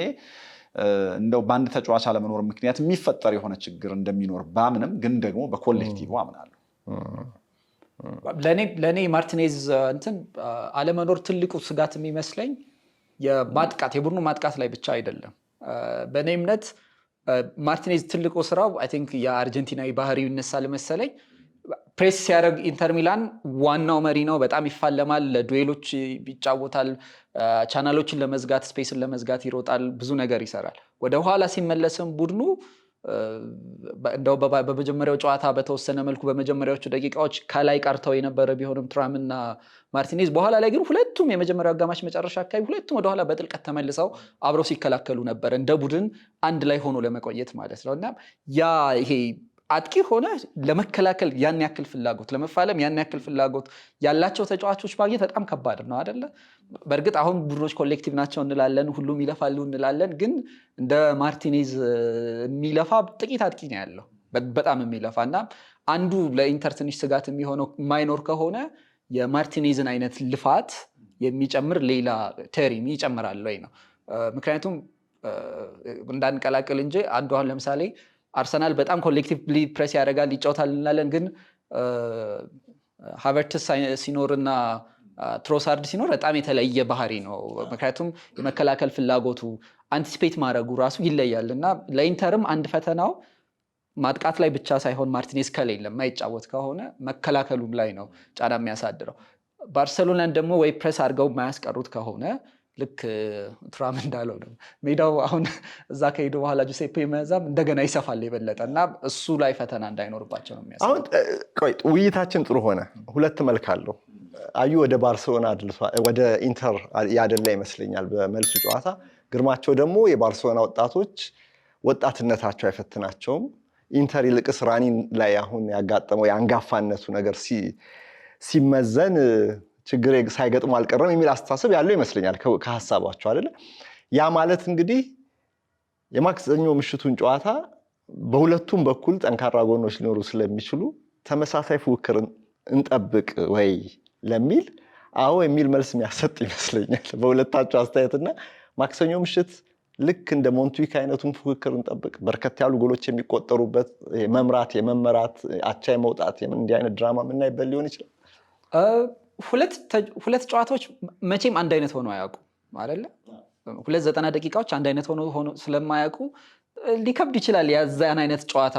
እንደው በአንድ ተጫዋች አለመኖር ምክንያት የሚፈጠር የሆነ ችግር እንደሚኖር ባምንም ግን ደግሞ በኮሌክቲቭ አምናለሁ። ለእኔ ማርቲኔዝ እንትን አለመኖር ትልቁ ስጋት የሚመስለኝ የቡድኑ ማጥቃት ላይ ብቻ አይደለም። በእኔ እምነት ማርቲኔዝ ትልቁ ስራው አይ ቲንክ የአርጀንቲናዊ ባህሪው ይነሳል መሰለኝ። ፕሬስ ሲያደርግ ኢንተር ሚላን ዋናው መሪ ነው፣ በጣም ይፋለማል፣ ለዱዌሎች ይጫወታል፣ ቻናሎችን ለመዝጋት ስፔስን ለመዝጋት ይሮጣል፣ ብዙ ነገር ይሰራል። ወደ ኋላ ሲመለስም ቡድኑ እንደው በመጀመሪያው ጨዋታ በተወሰነ መልኩ በመጀመሪያዎቹ ደቂቃዎች ከላይ ቀርተው የነበረ ቢሆንም ትራም እና ማርቲኔዝ በኋላ ላይ ግን ሁለቱም የመጀመሪያው አጋማሽ መጨረሻ አካባቢ ሁለቱም ወደኋላ በጥልቀት ተመልሰው አብረው ሲከላከሉ ነበር፣ እንደ ቡድን አንድ ላይ ሆኖ ለመቆየት ማለት ነው። እና ያ ይሄ አጥቂ ሆነ ለመከላከል ያን ያክል ፍላጎት፣ ለመፋለም ያን ያክል ፍላጎት ያላቸው ተጫዋቾች ማግኘት በጣም ከባድ ነው አይደለ? በእርግጥ አሁን ቡድኖች ኮሌክቲቭ ናቸው እንላለን፣ ሁሉም ይለፋሉ እንላለን። ግን እንደ ማርቲኔዝ የሚለፋ ጥቂት አጥቂ ነው ያለው፣ በጣም የሚለፋ እና አንዱ ለኢንተር ትንሽ ስጋት የሚሆነው የማይኖር ከሆነ የማርቲኔዝን አይነት ልፋት የሚጨምር ሌላ ተሪም ይጨምራል ወይ ነው። ምክንያቱም እንዳንቀላቅል እንጂ አንዱ አሁን ለምሳሌ አርሰናል በጣም ኮሌክቲቭሊ ፕሬስ ያደርጋል ይጫወታል እንላለን። ግን ሃቨርትስ ሲኖርና ትሮሳርድ ሲኖር በጣም የተለየ ባህሪ ነው። ምክንያቱም የመከላከል ፍላጎቱ አንቲስፔት ማድረጉ ራሱ ይለያል እና ለኢንተርም አንድ ፈተናው ማጥቃት ላይ ብቻ ሳይሆን ማርቲኔዝ ከሌለ የማይጫወት ከሆነ መከላከሉም ላይ ነው ጫና የሚያሳድረው። ባርሰሎናን ደግሞ ወይ ፕሬስ አድርገው የማያስቀሩት ከሆነ ልክ ቱራም እንዳለው ነው ሜዳው አሁን እዛ ከሄዱ በኋላ ጁሴፔ መዛም እንደገና ይሰፋል የበለጠ እና እሱ ላይ ፈተና እንዳይኖርባቸው ነው የሚያስብ። አሁን ቆይ ውይይታችን ጥሩ ሆነ፣ ሁለት መልክ አለው። አዩ ወደ ባርሴሎና ወደ ኢንተር ያደላ ይመስለኛል በመልሱ ጨዋታ። ግርማቸው ደግሞ የባርሴሎና ወጣቶች ወጣትነታቸው አይፈትናቸውም፣ ኢንተር ይልቅስ ራኒን ላይ አሁን ያጋጠመው የአንጋፋነቱ ነገር ሲመዘን ችግር ሳይገጥሙ አልቀረም የሚል አስተሳሰብ ያለው ይመስለኛል ከሀሳባቸው አይደለ? ያ ማለት እንግዲህ የማክሰኞ ምሽቱን ጨዋታ በሁለቱም በኩል ጠንካራ ጎኖች ሊኖሩ ስለሚችሉ ተመሳሳይ ፉክክር እንጠብቅ ወይ ለሚል አዎ የሚል መልስ የሚያሰጥ ይመስለኛል በሁለታቸው አስተያየትና ማክሰኞ ምሽት ልክ እንደ ሞንትዊክ አይነቱን ፉክክር እንጠብቅ፣ በርከት ያሉ ጎሎች የሚቆጠሩበት መምራት የመመራት አቻ መውጣት እንዲህ አይነት ድራማ የምናይበት ሊሆን ይችላል። ሁለት ጨዋታዎች መቼም አንድ አይነት ሆነው አያውቁም አይደለ? 290 ደቂቃዎች አንድ አይነት ሆኖ ስለማያውቁ ሊከብድ ይችላል ያዛን አይነት ጨዋታ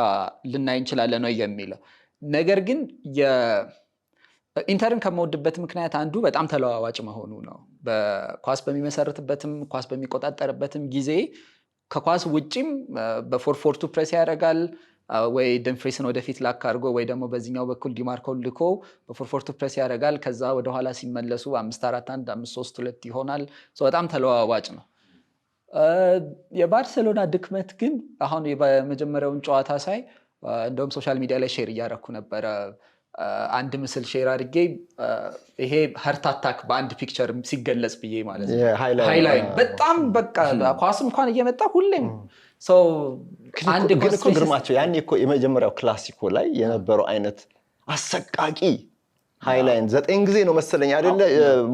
ልናይ እንችላለን ነው የሚለው ነገር ግን ኢንተርን ከመወድበት ምክንያት አንዱ በጣም ተለዋዋጭ መሆኑ ነው በኳስ በሚመሰርትበትም ኳስ በሚቆጣጠርበትም ጊዜ ከኳስ ውጪም በ4-4-2 ፕሬስ ያደርጋል ወይ ደምፍሪስን ወደፊት ላክ አድርጎ ወይ ደግሞ በዚህኛው በኩል ዲማርኮን ልኮ በ4-4-2 ፕሬስ ያደርጋል ከዛ ወደ ኋላ ሲመለሱ 5-4-1 5-3-2 ይሆናል በጣም ተለዋዋጭ ነው የባርሴሎና ድክመት ግን አሁን በመጀመሪያውን ጨዋታ ሳይ እንደውም ሶሻል ሚዲያ ላይ ሼር እያደረኩ ነበረ አንድ ምስል ሼር አድርጌ ይሄ ሀርት አታክ በአንድ ፒክቸር ሲገለጽ ብዬ ማለት ነው ሃይላይት በጣም በቃ ኳስም እንኳን እየመጣ ሁሌም አንድ ግርማቸው ያኔ እኮ የመጀመሪያው ክላሲኮ ላይ የነበረው አይነት አሰቃቂ ሃይላይን 9 ጊዜ ነው መሰለኝ አይደለ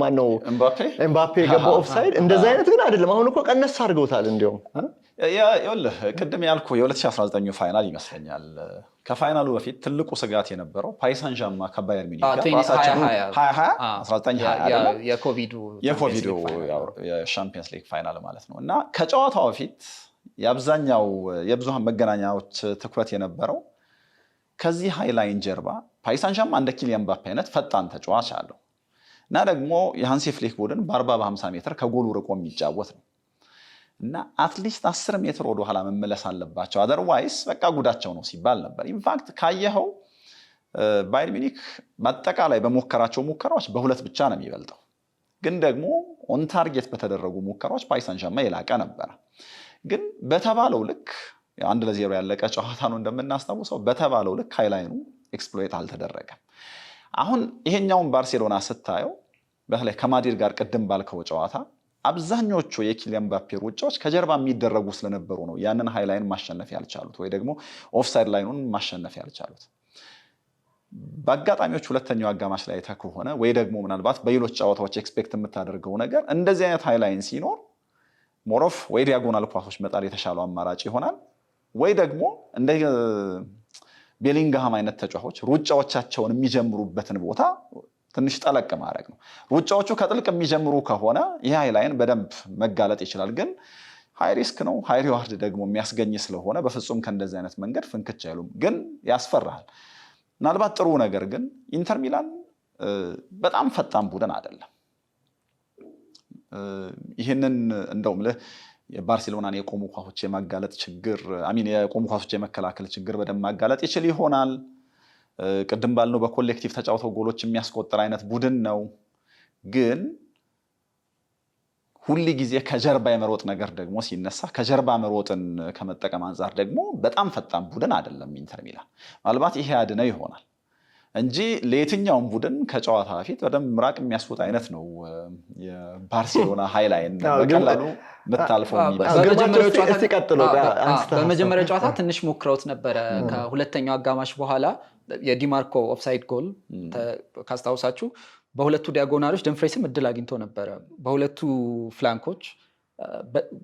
ማነው ኤምባፔ የገባው ኦፍሳይድ እንደዛ አይነት ግን አይደለም አሁን እኮ ቀነስ አድርገውታል እንዲያውም ይኸውልህ ቅድም ያልኩ የ2019 ፋይናል ይመስለኛል ከፋይናሉ በፊት ትልቁ ስጋት የነበረው ፓሪስ ሳን ዠርማን ከባየር ሚኒክ ጋር 2020 የኮቪዱ የሻምፒየንስ ሊግ ፋይናል ማለት ነው እና ከጨዋታው በፊት የአብዛኛው የብዙሃን መገናኛዎች ትኩረት የነበረው ከዚህ ሃይላይን ጀርባ ፓሪስ ሳን ዠርማን እንደ ኪሊያን ምባፔ አይነት ፈጣን ተጫዋች አለው እና ደግሞ የሃንሲ ፍሊክ ቡድን በ40-50 ሜትር ከጎሉ ርቆ የሚጫወት ነው እና አትሊስት 10 ሜትር ወደ ኋላ መመለስ አለባቸው አደርዋይስ በቃ ጉዳቸው ነው ሲባል ነበር ኢንፋክት ካየኸው ባየር ሚኒክ በአጠቃላይ በሞከራቸው ሙከራዎች በሁለት ብቻ ነው የሚበልጠው ግን ደግሞ ኦን ታርጌት በተደረጉ ሙከራዎች ፓሪስ ሳን ዠርማን የላቀ ነበር ግን በተባለው ልክ 1-0 ያለቀ ጨዋታ ነው እንደምናስታውሰው በተባለው ልክ ሃይላይኑ ኤክስፕሎይት አልተደረገም አሁን ይሄኛውን ባርሴሎና ስታየው በተለይ ከማድሪድ ጋር ቅድም ባልከው ጨዋታ አብዛኞቹ የኪሊያን ምባፔ ሩጫዎች ከጀርባ የሚደረጉ ስለነበሩ ነው ያንን ሃይላይን ማሸነፍ ያልቻሉት ወይ ደግሞ ኦፍሳይድ ላይኑን ማሸነፍ ያልቻሉት በአጋጣሚዎች ሁለተኛው አጋማሽ ላይ ከሆነ ወይ ደግሞ ምናልባት በሌሎች ጨዋታዎች ኤክስፔክት የምታደርገው ነገር እንደዚህ አይነት ሃይላይን ሲኖር ሞሮፍ ወይ ዲያጎናል ኳሶች መጣል የተሻለው አማራጭ ይሆናል ወይ ደግሞ እንደ ቤሊንግሃም አይነት ተጫዋቾች ሩጫዎቻቸውን የሚጀምሩበትን ቦታ ትንሽ ጠለቅ ማድረግ ነው ሩጫዎቹ ከጥልቅ የሚጀምሩ ከሆነ ይሄ ሃይላይን በደንብ መጋለጥ ይችላል ግን ሃይ ሪስክ ነው ሃይ ሪዋርድ ደግሞ የሚያስገኝ ስለሆነ በፍጹም ከእንደዚህ አይነት መንገድ ፍንክች አይሉም ግን ያስፈራል ምናልባት ጥሩ ነገር ግን ኢንተር ሚላን በጣም ፈጣን ቡድን አይደለም ይህንን እንደውም የባርሴሎናን የቆሙ ኳሶች የማጋለጥ ችግር የቆሙ ኳሶች የመከላከል ችግር በደንብ ማጋለጥ ይችል ይሆናል ቅድም ባልነው በኮሌክቲቭ ተጫውተው ጎሎች የሚያስቆጥር አይነት ቡድን ነው ግን ሁሉ ጊዜ ከጀርባ የመሮጥ ነገር ደግሞ ሲነሳ ከጀርባ መሮጥን ከመጠቀም አንፃር ደግሞ በጣም ፈጣን ቡድን አይደለም ኢንተር ሚላን ምናልባት ይሄ ያድነው ይሆናል እንጂ ለየትኛውም ቡድን ከጨዋታ በፊት በደንብ ምራቅ የሚያስወጣ አይነት ነው የባርሴሎና ሃይላይን በቀላሉ መታልፈው በመጀመሪያው ጨዋታ ትንሽ ሞክረውት ነበረ ከሁለተኛው አጋማሽ በኋላ የዲማርኮ ኦፍሳይድ ጎል ካስታውሳችሁ በሁለቱ ዲያጎናሎች ደምፍሬስም እድል አግኝቶ ነበረ በሁለቱ ፍላንኮች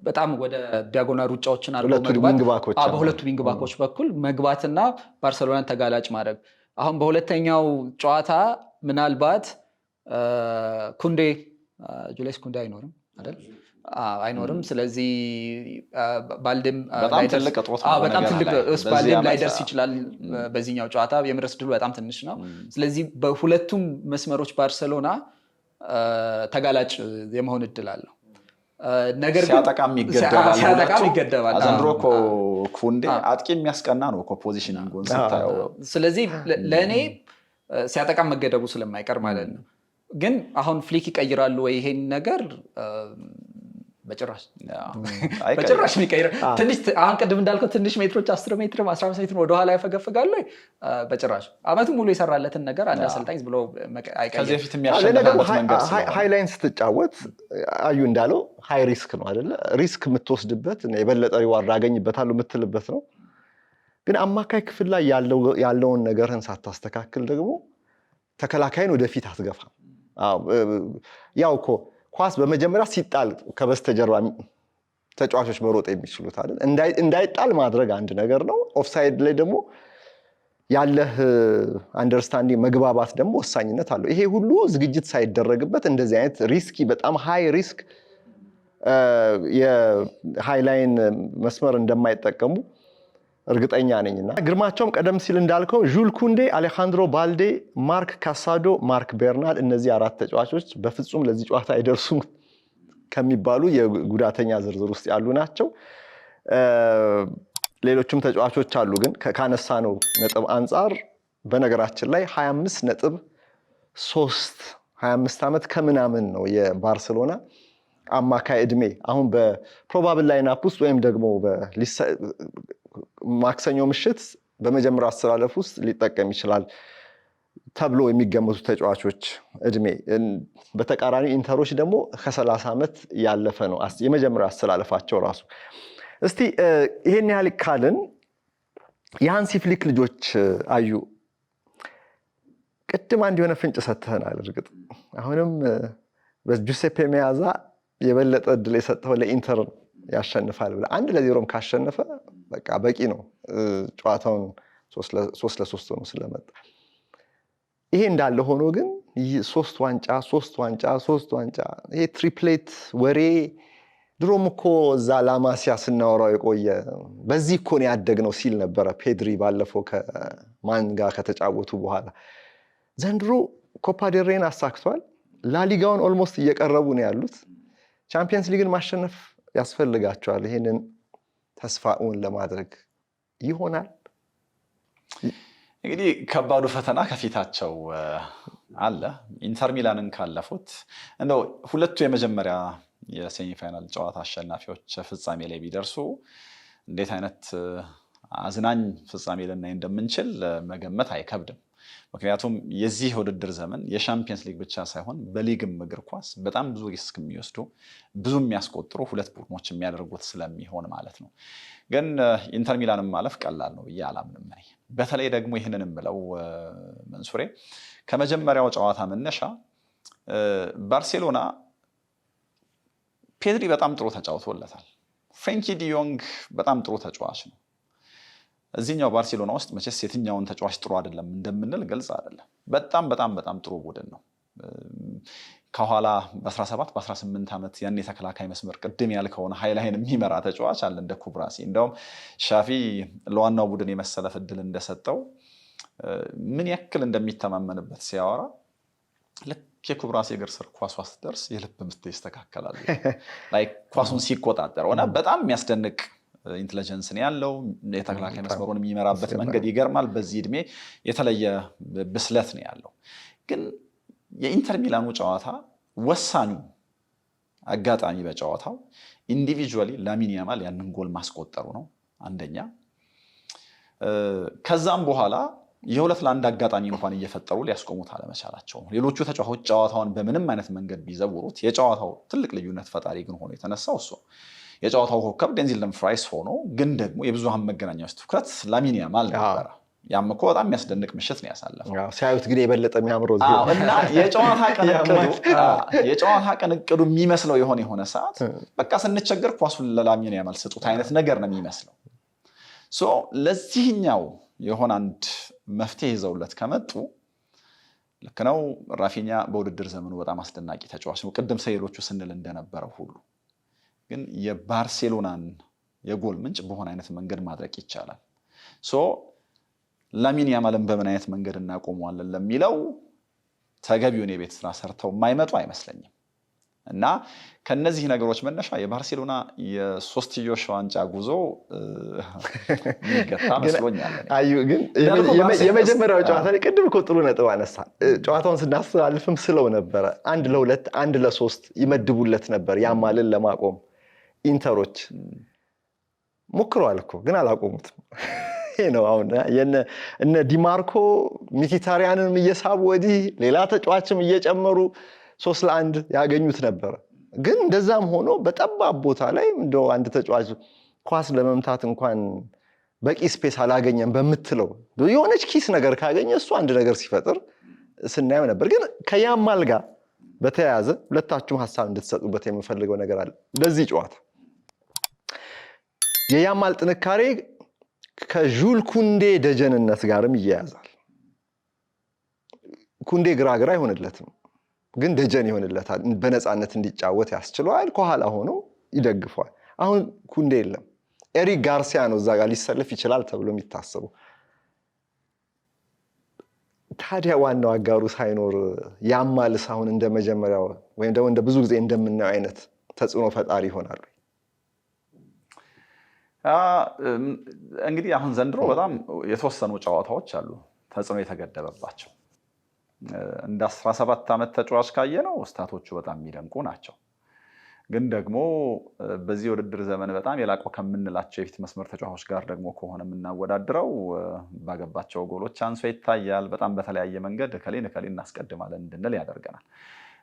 በጣም ወደ ዲያጎናል ሩጫዎችን አድርገው መግባት በሁለቱ ዊንግ ባኮች በኩል መግባትና ባርሴሎናን ተጋላጭ ማድረግ አሁን በሁለተኛው ጨዋታ ምናልባት ኩንዴ ጁሊየስ ኩንዴ አይኖርም አይደል አይኖርም ስለዚህ ባልዴም በጣም ትልቅ ባልዴም ላይ ደርስ ይችላል በዚህኛው ጨዋታ የመድረስ ድሉ በጣም ትንሽ ነው ስለዚህ በሁለቱም መስመሮች ባርሴሎና ተጋላጭ የመሆን እድል አለው ነገር ግን ሲያጠቃም ይገደባል ዘንድሮ እኮ ኩንዴ አጥቂ የሚያስቀና ነው እኮ ፖዚሽኒንጉን ስታየው ስለዚህ ለእኔ ሲያጠቃም መገደቡ ስለማይቀር ማለት ነው ግን አሁን ፍሊክ ይቀይራሉ ወይ ይሄን ነገር በጭራሽ የሚቀይር ትንሽ አሁን ቅድም እንዳልከው ትንሽ ሜትሮች 10 ሜትር 15 ሜትር ወደኋላ ያፈገፍጋሉ በጭራሽ አመቱ ሙሉ የሰራለትን ነገር አንድ አሰልጣኝ ብሎ ሃይላይን ስትጫወት አዩ እንዳለው ሃይ ሪስክ ነው አይደለ ሪስክ የምትወስድበት የበለጠ ሪዋርድ አገኝበታለሁ የምትልበት ነው ግን አማካይ ክፍል ላይ ያለውን ነገርህን ሳታስተካክል ደግሞ ተከላካይን ወደፊት አትገፋም ያው እኮ ኳስ በመጀመሪያ ሲጣል ከበስተጀርባ ተጫዋቾች መሮጥ የሚችሉት አይደል እንዳይጣል ማድረግ አንድ ነገር ነው ኦፍሳይድ ላይ ደግሞ ያለህ አንደርስታንዲንግ መግባባት ደግሞ ወሳኝነት አለው ይሄ ሁሉ ዝግጅት ሳይደረግበት እንደዚህ አይነት ሪስኪ በጣም ሃይ ሪስክ የሃይላይን መስመር እንደማይጠቀሙ እርግጠኛ ነኝና ግርማቸውም ቀደም ሲል እንዳልከው ዡል ኩንዴ፣ አሌካንድሮ ባልዴ፣ ማርክ ካሳዶ፣ ማርክ ቤርናል እነዚህ 4 ተጫዋቾች በፍጹም ለዚህ ጨዋታ አይደርሱም ከሚባሉ የጉዳተኛ ዝርዝር ውስጥ ያሉ ናቸው። ሌሎችም ተጫዋቾች አሉ። ግን ካነሳ ነው ነጥብ አንጻር በነገራችን ላይ 25 ዓመት ከምናምን ነው የባርሴሎና አማካይ እድሜ። አሁን በፕሮባብል ላይናፕ ውስጥ ወይም ደግሞ ማክሰኞ ምሽት በመጀመሪያው አስተላለፍ ውስጥ ሊጠቀም ይችላል ተብሎ የሚገመቱ ተጫዋቾች እድሜ። በተቃራኒ ኢንተሮች ደግሞ ከ30 ዓመት ያለፈ ነው የመጀመሪያው አስተላለፋቸው ራሱ። እስቲ ይሄን ያህል ካልን የሃንሲ ፍሊክ ልጆች አዩ ቅድም አንድ የሆነ ፍንጭ ሰጥተናል። እርግጥ አሁንም በጁሴፔ ሜአዛ የበለጠ እድል የሰጠው ለኢንተር ያሸንፋል ብለህ 1-0 ካሸነፈ በቃ በቂ ነው። ጨዋታውን 3-3 ሆኖ ስለመጣ ይሄ እንዳለ ሆኖ ግን 3 ዋንጫ ይሄ ትሪፕሌት ወሬ ድሮም እኮ እዛ ላማሲያ ስናወራው የቆየ በዚህ እኮ ነው ያደግነው ሲል ነበረ ፔድሪ ባለፈው ከማን ጋር ከተጫወቱ በኋላ። ዘንድሮ ኮፓ ዴል ሬይን አሳክቷል። ላሊጋውን ኦልሞስት እየቀረቡ ነው ያሉት። ቻምፒየንስ ሊግን ማሸነፍ ያስፈልጋቸዋል። ይሄንን ተስፋውን ለማድረግ ይሆናል። እንግዲህ ከባዱ ፈተና ከፊታቸው አለ። ኢንተር ሚላንን ካለፉት እንደው ሁለቱ የመጀመሪያ የሴሚፋይናል ጨዋታ አሸናፊዎች ፍጻሜ ላይ ቢደርሱ እንዴት አይነት አዝናኝ ፍጻሜ ልናይ እንደምንችል መገመት አይከብድም። ምክንያቱም የዚህ ውድድር ዘመን የሻምፒየንስ ሊግ ብቻ ሳይሆን በሊግም እግር ኳስ በጣም ብዙ ሪስክ የሚወስዱ ብዙ የሚያስቆጥሩ ሁለት ቡድኖች የሚያደርጉት ስለሚሆን ማለት ነው። ግን ኢንተር ሚላንን ማለፍ ቀላል ነው ብዬ አላምንም። በተለይ ደግሞ ይህንን የምለው መንሱሬ ከመጀመሪያው ጨዋታ መነሻ ባርሴሎና ፔድሪ በጣም ጥሩ ተጫውቶለታል። ፍሬንኪ ዲዮንግ በጣም ጥሩ ተጫዋች ነው። እዚህኛው ባርሴሎና ውስጥ መቼስ የትኛውን ተጫዋች ጥሩ አይደለም እንደምንል ግልጽ አይደለም። በጣም ጥሩ ቡድን ነው። ከኋላ በ17 በ18 ዓመት ያን የተከላካይ መስመር ቅድም ያልከውን ሃይላይን የሚመራ ተጫዋች አለ እንደ ኩብራሲ። እንደውም ሻፊ ለዋናው ቡድን የመሰለፍ እድል እንደሰጠው ምን ያክል እንደሚተማመንበት ሲያወራ ልክ የኩብራሲ እግር ስር ኳሷ ስትደርስ የልብ ምት ይስተካከላል ላይ ኳሱን ሲቆጣጠረው እና በጣም የሚያስደንቅ ኢንተለጀንስ ነው ያለው። የተከላካይ መስመሩን የሚመራበት መንገድ ይገርማል። በዚህ እድሜ የተለየ ብስለት ነው ያለው። ግን የኢንተር ሚላኑ ጨዋታ ወሳኙ አጋጣሚ በጨዋታው ኢንዲቪጁዋሊ ላሚን ያማል ያንን ጎል ማስቆጠሩ ነው አንደኛ። ከዛም በኋላ የ2-1 አጋጣሚ እንኳን እየፈጠሩ ሊያስቆሙት አለመቻላቸው ነው። ሌሎቹ ተጫዋቾች ጨዋታውን በምንም አይነት መንገድ ቢዘውሩት የጨዋታው ትልቅ ልዩነት ፈጣሪ ግን ሆኖ የተነሳው እሱ የጨዋታው ኮከብ ዴንዚል ደምፍራይስ ሆኖ ግን ደግሞ የብዙሃን መገናኛዎች ትኩረት ላሚን ያማል ነበረ። ያም እኮ በጣም የሚያስደንቅ ምሽት ነው ያሳለፈው። ሲያዩት ግን የበለጠ የሚያምረው እና የጨዋታ ቀን እቅዱ የሚመስለው የሆነ ሰዓት በቃ ስንቸገር ኳሱን ለላሚን ያማል ስጡት አይነት ነገር ነው የሚመስለው። ለዚህኛው የሆነ አንድ መፍትሄ ይዘውለት ከመጡ ልክ ነው። ራፊኛ በውድድር ዘመኑ በጣም አስደናቂ ተጫዋች ነው፣ ቅድም ሰይሎቹ ስንል እንደነበረው ሁሉ። ግን የባርሴሎናን የጎል ምንጭ በሆነ አይነት መንገድ ማድረግ ይቻላል። ላሚን ያማልን በምን አይነት መንገድ እናቆመዋለን ለሚለው ተገቢውን የቤት ስራ ሰርተው የማይመጡ አይመስለኝም። እና ከነዚህ ነገሮች መነሻ የባርሴሎና የሶስትዮሽ ዋንጫ ጉዞ የሚገታ መስሎኛል። ግን የመጀመሪያው ጨዋታ ላይ ቅድም እኮ ጥሩ ነጥብ አነሳ። ጨዋታውን ስናስተላልፍም ስለው ነበረ 1-2 1-3 ይመድቡለት ነበር ያማልን ለማቆም። ኢንተሮች ሞክረዋል እኮ ግን አላቆሙትም። ይሄ ነው አሁን እነ ዲማርኮ ሚኪታሪያንን እየሳቡ ወዲህ ሌላ ተጫዋችም እየጨመሩ 3-1 ያገኙት ነበር። ግን እንደዛም ሆኖ በጠባብ ቦታ ላይ እንደው አንድ ተጫዋች ኳስ ለመምታት እንኳን በቂ ስፔስ አላገኘም በምትለው የሆነች ኪስ ነገር ካገኘ እሱ አንድ ነገር ሲፈጥር ስናየው ነበር። ግን ከያማል ጋር በተያያዘ ሁለታችሁም ሀሳብ እንድትሰጡበት የምፈልገው ነገር አለ። ለዚህ ጨዋታ የያማል ጥንካሬ ከዡል ኩንዴ ደጀንነት ጋርም ይያያዛል። ኩንዴ ግራ አይሆንለትም፣ ግን ደጀን ይሆንለታል። በነፃነት እንዲጫወት ያስችለዋል። ከኋላ ሆኖ ይደግፈዋል። አሁን ኩንዴ የለም። ኤሪክ ጋርሲያ ነው እዛ ጋር ሊሰለፍ ይችላል ተብሎ የሚታሰቡ። ታዲያ ዋናው አጋሩ ሳይኖር ያማልስ አሁን እንደ መጀመሪያው ወይም ደግሞ እንደ ብዙ ጊዜ እንደምናየው አይነት ተጽዕኖ ፈጣሪ ይሆናሉ? እንግዲህ አሁን ዘንድሮ በጣም የተወሰኑ ጨዋታዎች አሉ ተጽዕኖ የተገደበባቸው። እንደ 17 ዓመት ተጫዋች ካየነው ስታቶቹ በጣም የሚደንቁ ናቸው። ግን ደግሞ በዚህ ውድድር ዘመን በጣም የላቀው ከምንላቸው የፊት መስመር ተጫዋቾች ጋር ደግሞ ከሆነ የምናወዳድረው ባገባቸው ጎሎች አንሶ ይታያል። በጣም በተለያየ መንገድ እከሌን እናስቀድማለን እንድንል ያደርገናል።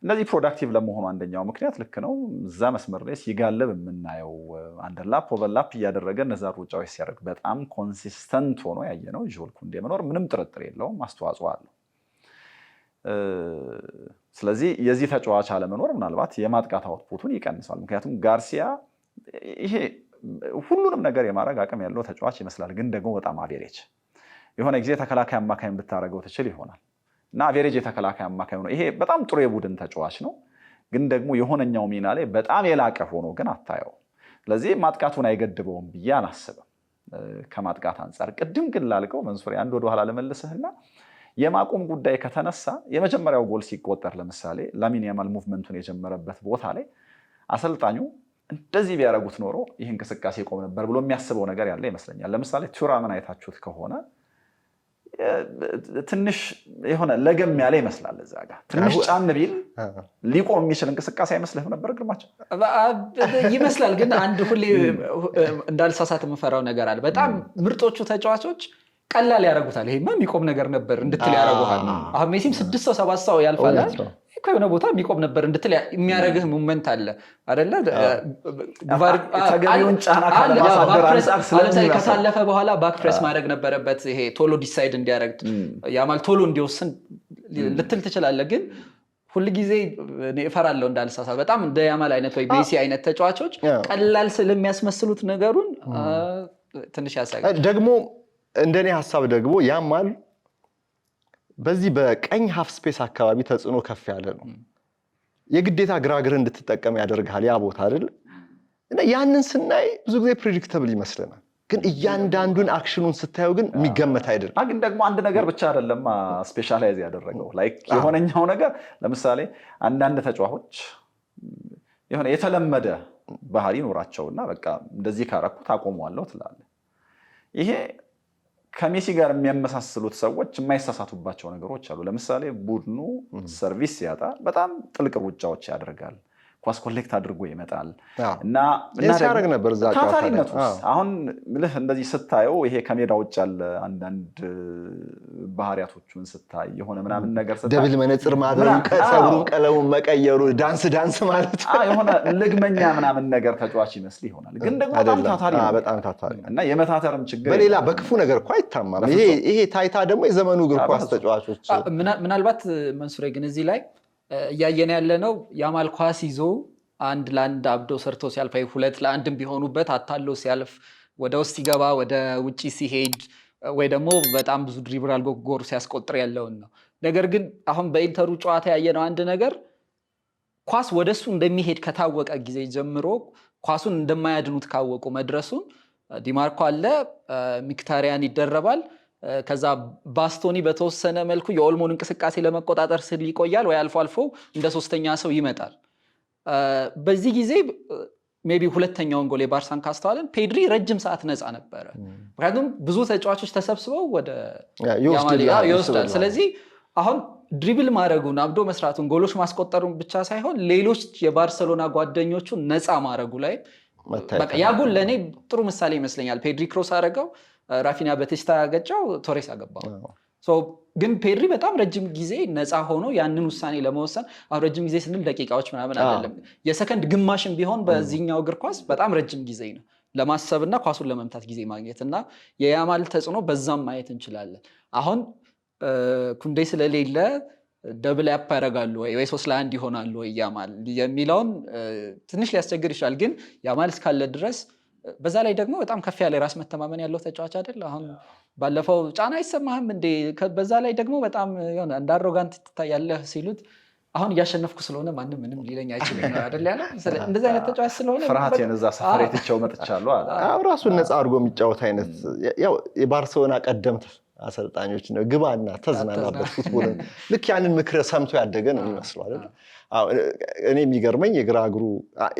እነዚህ ፕሮዳክቲቭ ለመሆኑ አንደኛው ምክንያት ልክ ነው፣ እዛ መስመር ላይ ሲጋለብ የምናየው አንደርላፕ ኦቨርላፕ እያደረገ እነዛ ሩጫዎች ሲያደርግ በጣም ኮንሲስተንት ሆኖ ያየነው ጆል ኩንዴ መኖር ምንም ጥርጥር የለውም አስተዋጽኦ አለው። ስለዚህ የዚህ ተጫዋች አለመኖር ምናልባት የማጥቃት አውትፑቱን ይቀንሳል። ምክንያቱም ጋርሲያ ይሄ ሁሉንም ነገር የማድረግ አቅም ያለው ተጫዋች ይመስላል፣ ግን ደግሞ በጣም አቬሬጅ የሆነ ጊዜ ተከላካይ አማካኝ ብታደርገው ትችል ይሆናል እና አቬሬጅ የተከላካይ አማካኝ ነው። ይሄ በጣም ጥሩ የቡድን ተጫዋች ነው፣ ግን ደግሞ የሆነኛው ሚና ላይ በጣም የላቀ ሆኖ ግን አታየው። ስለዚህ ማጥቃቱን አይገድበውም ብዬ አላስብም ከማጥቃት አንጻር። ቅድም ግን ላልከው መንሱር አንድ ወደ ኋላ ልመልስህና የማቆም ጉዳይ ከተነሳ የመጀመሪያው ጎል ሲቆጠር ለምሳሌ ላሚን ያማል ሙቭመንቱን የጀመረበት ቦታ ላይ አሰልጣኙ እንደዚህ ቢያደርጉት ኖሮ ይህ እንቅስቃሴ ይቆም ነበር ብሎ የሚያስበው ነገር ያለ ይመስለኛል። ለምሳሌ ቱራምን አይታችሁት ከሆነ ትንሽ የሆነ ለገም ያለ ይመስላል። እዛ ጋር ትንሽ ጫን ቢል ሊቆም የሚችል እንቅስቃሴ አይመስልህም ነበር? ግርማቸው ይመስላል። ግን አንድ ሁሌ እንዳልሳሳት የምፈራው ነገር አለ። በጣም ምርጦቹ ተጫዋቾች ቀላል ያደርጉታል። ይሄማ የሚቆም ነገር ነበር እንድትል ያደርጉሃል። አሁን ሜሲም 6 ሰው 7 ሰው ያልፋል የሆነ ቦታ የሚቆም ነበር እንድትል የሚያደርግህ ሞመንት አለ አይደለ? ተገቢውን ጫና ከሳለፈ በኋላ ባክፕሬስ ማድረግ ነበረበት። ይሄ ቶሎ ዲሳይድ እንዲያደርግ ያማል ቶሎ እንዲወስን ልትል ትችላለህ። ግን ሁልጊዜ እፈራለሁ እንዳልሳሳት በጣም እንደ ያማል አይነት ወይ ሜሲ አይነት ተጫዋቾች ቀላል ስለሚያስመስሉት ነገሩን ትንሽ ያሳያል። ደግሞ እንደኔ ሐሳብ ደግሞ ያማል በዚህ በቀኝ ሃፍ ስፔስ አካባቢ ተጽዕኖ ከፍ ያለ ነው። የግዴታ ግራግር እንድትጠቀም ያደርጋል ያ ቦታ አይደል? እና ያንን ስናይ ብዙ ጊዜ ፕሬዲክተብል ይመስለናል፣ ግን እያንዳንዱን አክሽኑን ስታየው ግን የሚገመት አይደለም። ግን ደግሞ አንድ ነገር ብቻ አይደለም ስፔሻላይዝ ያደረገው ላይክ የሆነኛው ነገር ለምሳሌ አንዳንድ ተጫዋቾች የሆነ የተለመደ ባህሪ ኖራቸውና በቃ እንደዚህ ካረኩት አቆመዋለሁ ትላለህ። ይሄ ከሜሲ ጋር የሚያመሳስሉት ሰዎች የማይሳሳቱባቸው ነገሮች አሉ። ለምሳሌ ቡድኑ ሰርቪስ ሲያጣ በጣም ጥልቅ ሩጫዎች ያደርጋል፣ ኳስ ኮሌክት አድርጎ ይመጣል እና ሲያደርግ ነበር እዛ ታታሪነቱ። አሁን ምልህ እንደዚህ ስታየው ይሄ ከሜዳ ውጭ ያለ አንዳንድ ባህሪያቶቹን ስታይ የሆነ ምናምን ነገር ስታይ ደብል መነጽር ማድረጉ፣ ፀጉሩን ቀለሙን መቀየሩ፣ ዳንስ ማለት የሆነ ልግመኛ ምናምን ነገር ተጫዋች ይመስል ይሆናል፣ ግን ደግሞ በጣም ታታሪ ነው እና የመታተርም ችግር በሌላ በክፉ ነገር እኮ አይታማም። ይሄ ታይታ ደግሞ የዘመኑ እግር ኳስ ተጫዋቾች ምናልባት መንሱሬ ግን እዚህ ላይ እያየን ያለ ነው። ያማል ኳስ ይዞ 1-1 አብዶ ሰርቶ ሲያልፍ 2-1 ቢሆኑበት አታሎ ሲያልፍ ወደ ውስጥ ሲገባ ወደ ውጪ ሲሄድ ወይ ደግሞ በጣም ብዙ ድሪብል አድርጎ ጎል ሲያስቆጥር ያለውን ነው። ነገር ግን አሁን በኢንተሩ ጨዋታ ያየነው አንድ ነገር ኳስ ወደሱ እንደሚሄድ ከታወቀ ጊዜ ጀምሮ ኳሱን እንደማያድኑት ካወቁ መድረሱን ዲማርኮ አለ፣ ሚክታሪያን ይደረባል፣ ከዛ ባስቶኒ በተወሰነ መልኩ የኦልሞን እንቅስቃሴ ለመቆጣጠር ስል ይቆያል ወይ አልፎ አልፎ እንደ ሶስተኛ ሰው ይመጣል። በዚህ ጊዜ ሜቢ ሁለተኛውን ጎል የባርሳን ካስተዋልን ፔድሪ ረጅም ሰዓት ነፃ ነበረ። ምክንያቱም ብዙ ተጫዋቾች ተሰብስበው ወደ ያማል ይወስዳል። ስለዚህ አሁን ድሪብል ማድረጉን አብዶ መስራቱን ጎሎች ማስቆጠሩን ብቻ ሳይሆን ሌሎች የባርሰሎና ጓደኞቹን ነፃ ማድረጉ ላይ በቃ ያ ጎል ለእኔ ጥሩ ምሳሌ ይመስለኛል። ፔድሪ ክሮስ አደረገው፣ ራፊና በቴስታ ገጫው፣ ቶሬስ አገባው። ግን ፔድሪ በጣም ረጅም ጊዜ ነፃ ሆኖ ያንን ውሳኔ ለመወሰን አሁን ረጅም ጊዜ ስንል ደቂቃዎች ምናምን አይደለም፣ የሰከንድ ግማሽም ቢሆን በዚህኛው እግር ኳስ በጣም ረጅም ጊዜ ነው ለማሰብና ኳሱን ለመምታት ጊዜ ማግኘት እና የያማል ተጽዕኖ በዛም ማየት እንችላለን። አሁን ኩንዴ ስለሌለ ደብል አፕ ያደርጋሉ ወይ 3-1 ይሆናሉ ወይ ያማል የሚለውን ትንሽ ሊያስቸግር ይችላል። ግን ያማል እስካለ ድረስ በዛ ላይ ደግሞ በጣም ከፍ ያለ ራስ መተማመን ያለው ተጫዋች አይደል? አሁን ባለፈው ጫና አይሰማህም እንዴ? በዛ ላይ ደግሞ በጣም የሆነ እንደ አሮጋንት ትታያለህ ሲሉት አሁን እያሸነፍኩ ስለሆነ ማንም ምንም ሊለኝ አይችልም ነው አይደል ያለው። እንደዚህ አይነት ተጫዋች ስለሆነ ፍርሃቴን እዛ ሰፈር ትቼው መጥቻለሁ አለ። ራሱን ነፃ አድርጎ የሚጫወት አይነት ያው የባርሴሎና ቀደምት አሰልጣኞች ነው ግባና ተዝናናበት ፉትቦል ልክ ያንን ምክር ሰምቶ ያደገ ነው የሚመስለው አይደል። እኔ የሚገርመኝ የግራ እግሩ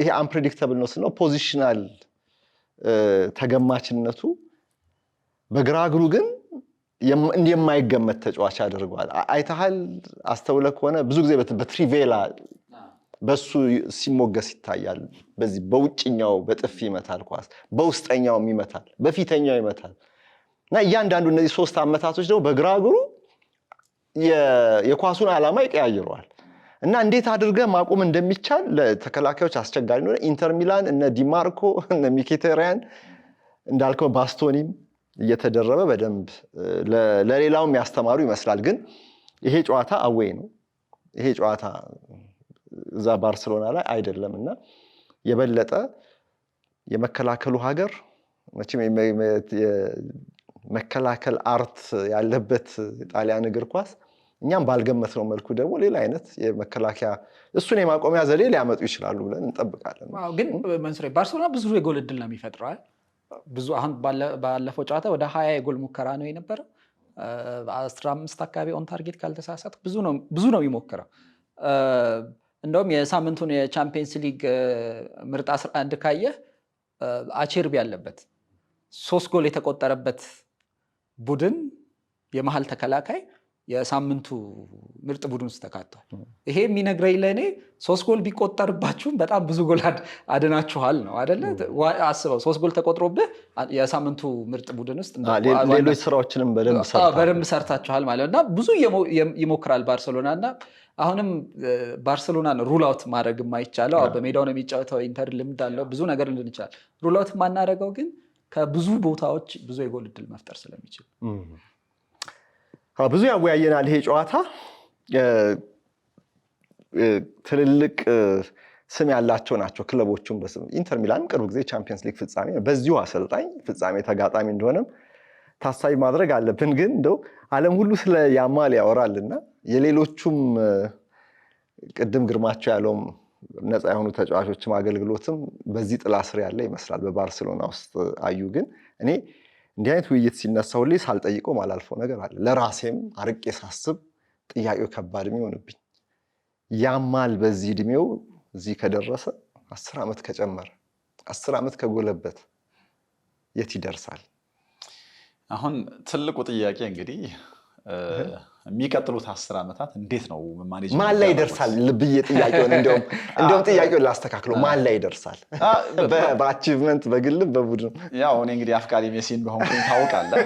ይሄ አንፕሬዲክተብል ነው ስለው ፖዚሽናል ተገማችነቱ በግራ እግሩ ግን የማይገመት ተጫዋች አድርጓል። አይተሃል አስተውለህ ከሆነ ብዙ ጊዜ በትሪቬላ በሱ ሲሞገስ ይታያል። በዚህ በውጭኛው በጥፊ ይመታል ኳስ፣ በውስጠኛውም ይመታል፣ በፊተኛው ይመታል እና እያንዳንዱ እነዚህ 3 አመታቶች ደግሞ በግራ እግሩ የኳሱን ዓላማ ይቀያይረዋል እና እንዴት አድርገህ ማቆም እንደሚቻል ለተከላካዮች አስቸጋሪ ነው። ኢንተር ሚላን እነ ዲማርኮ እነ ሚኬቴሪያን እንዳልከው ባስቶኒም እየተደረበ በደንብ ለሌላውም ያስተማሩ ይመስላል። ግን ይሄ ጨዋታ አዌይ ነው። ይሄ ጨዋታ እዛ ባርሴሎና ላይ አይደለም እና የበለጠ የመከላከሉ ሀገር መቼም መከላከል አርት ያለበት ጣሊያን እግር ኳስ እኛም ባልገመትነው መልኩ ደግሞ ሌላ አይነት የመከላከያ እሱን የማቆሚያ ዘዴ ሊያመጡ ይችላሉ ብለን እንጠብቃለን። ግን መንሱሬ ባርሴሎና ብዙ የጎል ዕድል ነው የሚፈጥረው። ብዙ አሁን ባለፈው ጨዋታ ወደ 20 የጎል ሙከራ ነው የነበረው። 15 አካባቢ ኦን ታርጌት ካልተሳሳት ብዙ ነው የሚሞክረው። እንደውም የሳምንቱን የቻምፒየንስ ሊግ ምርጥ 11 ካየህ አቼርቢ ያለበት 3 ጎል የተቆጠረበት ቡድን የመሃል ተከላካይ የሳምንቱ ምርጥ ቡድን ውስጥ ተካቷል። ይሄ የሚነግረኝ ለእኔ 3 ጎል ቢቆጠርባችሁም በጣም ብዙ ጎል አድናችኋል ነው አይደለ? አስበው 3 ጎል ተቆጥሮብህ የሳምንቱ ምርጥ ቡድን ውስጥ ሌሎች ስራዎችንም በደንብ ሰርታችኋል ማለት እና ብዙ ይሞክራል ባርሴሎና እና አሁንም ባርሴሎናን ሩል አውት ማድረግ የማይቻለው በሜዳው ነው የሚጫወተው። ኢንተር ልምድ አለው ብዙ ነገር እንድንችላል። ሩል አውት የማናደርገው ግን ከብዙ ቦታዎች ብዙ የጎል ዕድል መፍጠር ስለሚችል ብዙ ያወያየናል። ይሄ ጨዋታ ትልልቅ ስም ያላቸው ናቸው ክለቦቹም በስም ኢንተር ሚላን ቅርብ ጊዜ ቻምፒየንስ ሊግ ፍጻሜ በዚሁ አሰልጣኝ ፍጻሜ ተጋጣሚ እንደሆነም ታሳቢ ማድረግ አለብን። ግን እንደው ዓለም ሁሉ ስለ ያማል ያወራልና የሌሎቹም ቅድም ግርማቸው ያለውም ነፃ የሆኑ ተጫዋቾችም አገልግሎትም በዚህ ጥላ ስር ያለ ይመስላል በባርሴሎና ውስጥ አዩ። ግን እኔ እንዲህ አይነት ውይይት ሲነሳ ሁሌ ሳልጠይቀው ማላልፈው ነገር አለ። ለራሴም አርቄ ሳስብ ጥያቄው ከባድ የሚሆንብኝ ያማል በዚህ እድሜው እዚህ ከደረሰ 10 ዓመት ከጨመረ 10 ዓመት ከጎለበት የት ይደርሳል? አሁን ትልቁ ጥያቄ እንግዲህ የሚቀጥሉት 10 ዓመታት እንዴት ነው ማኔጅ ማን ላይ ይደርሳል ብዬ ጥያቄውን እንደውም ጥያቄውን ላስተካክለው ማን ላይ ይደርሳል? በአቺቭመንት በግልም በቡድን ያው እኔ እንግዲህ አፍቃሪ ሜሲን በሆንኩኝ ታውቃለህ።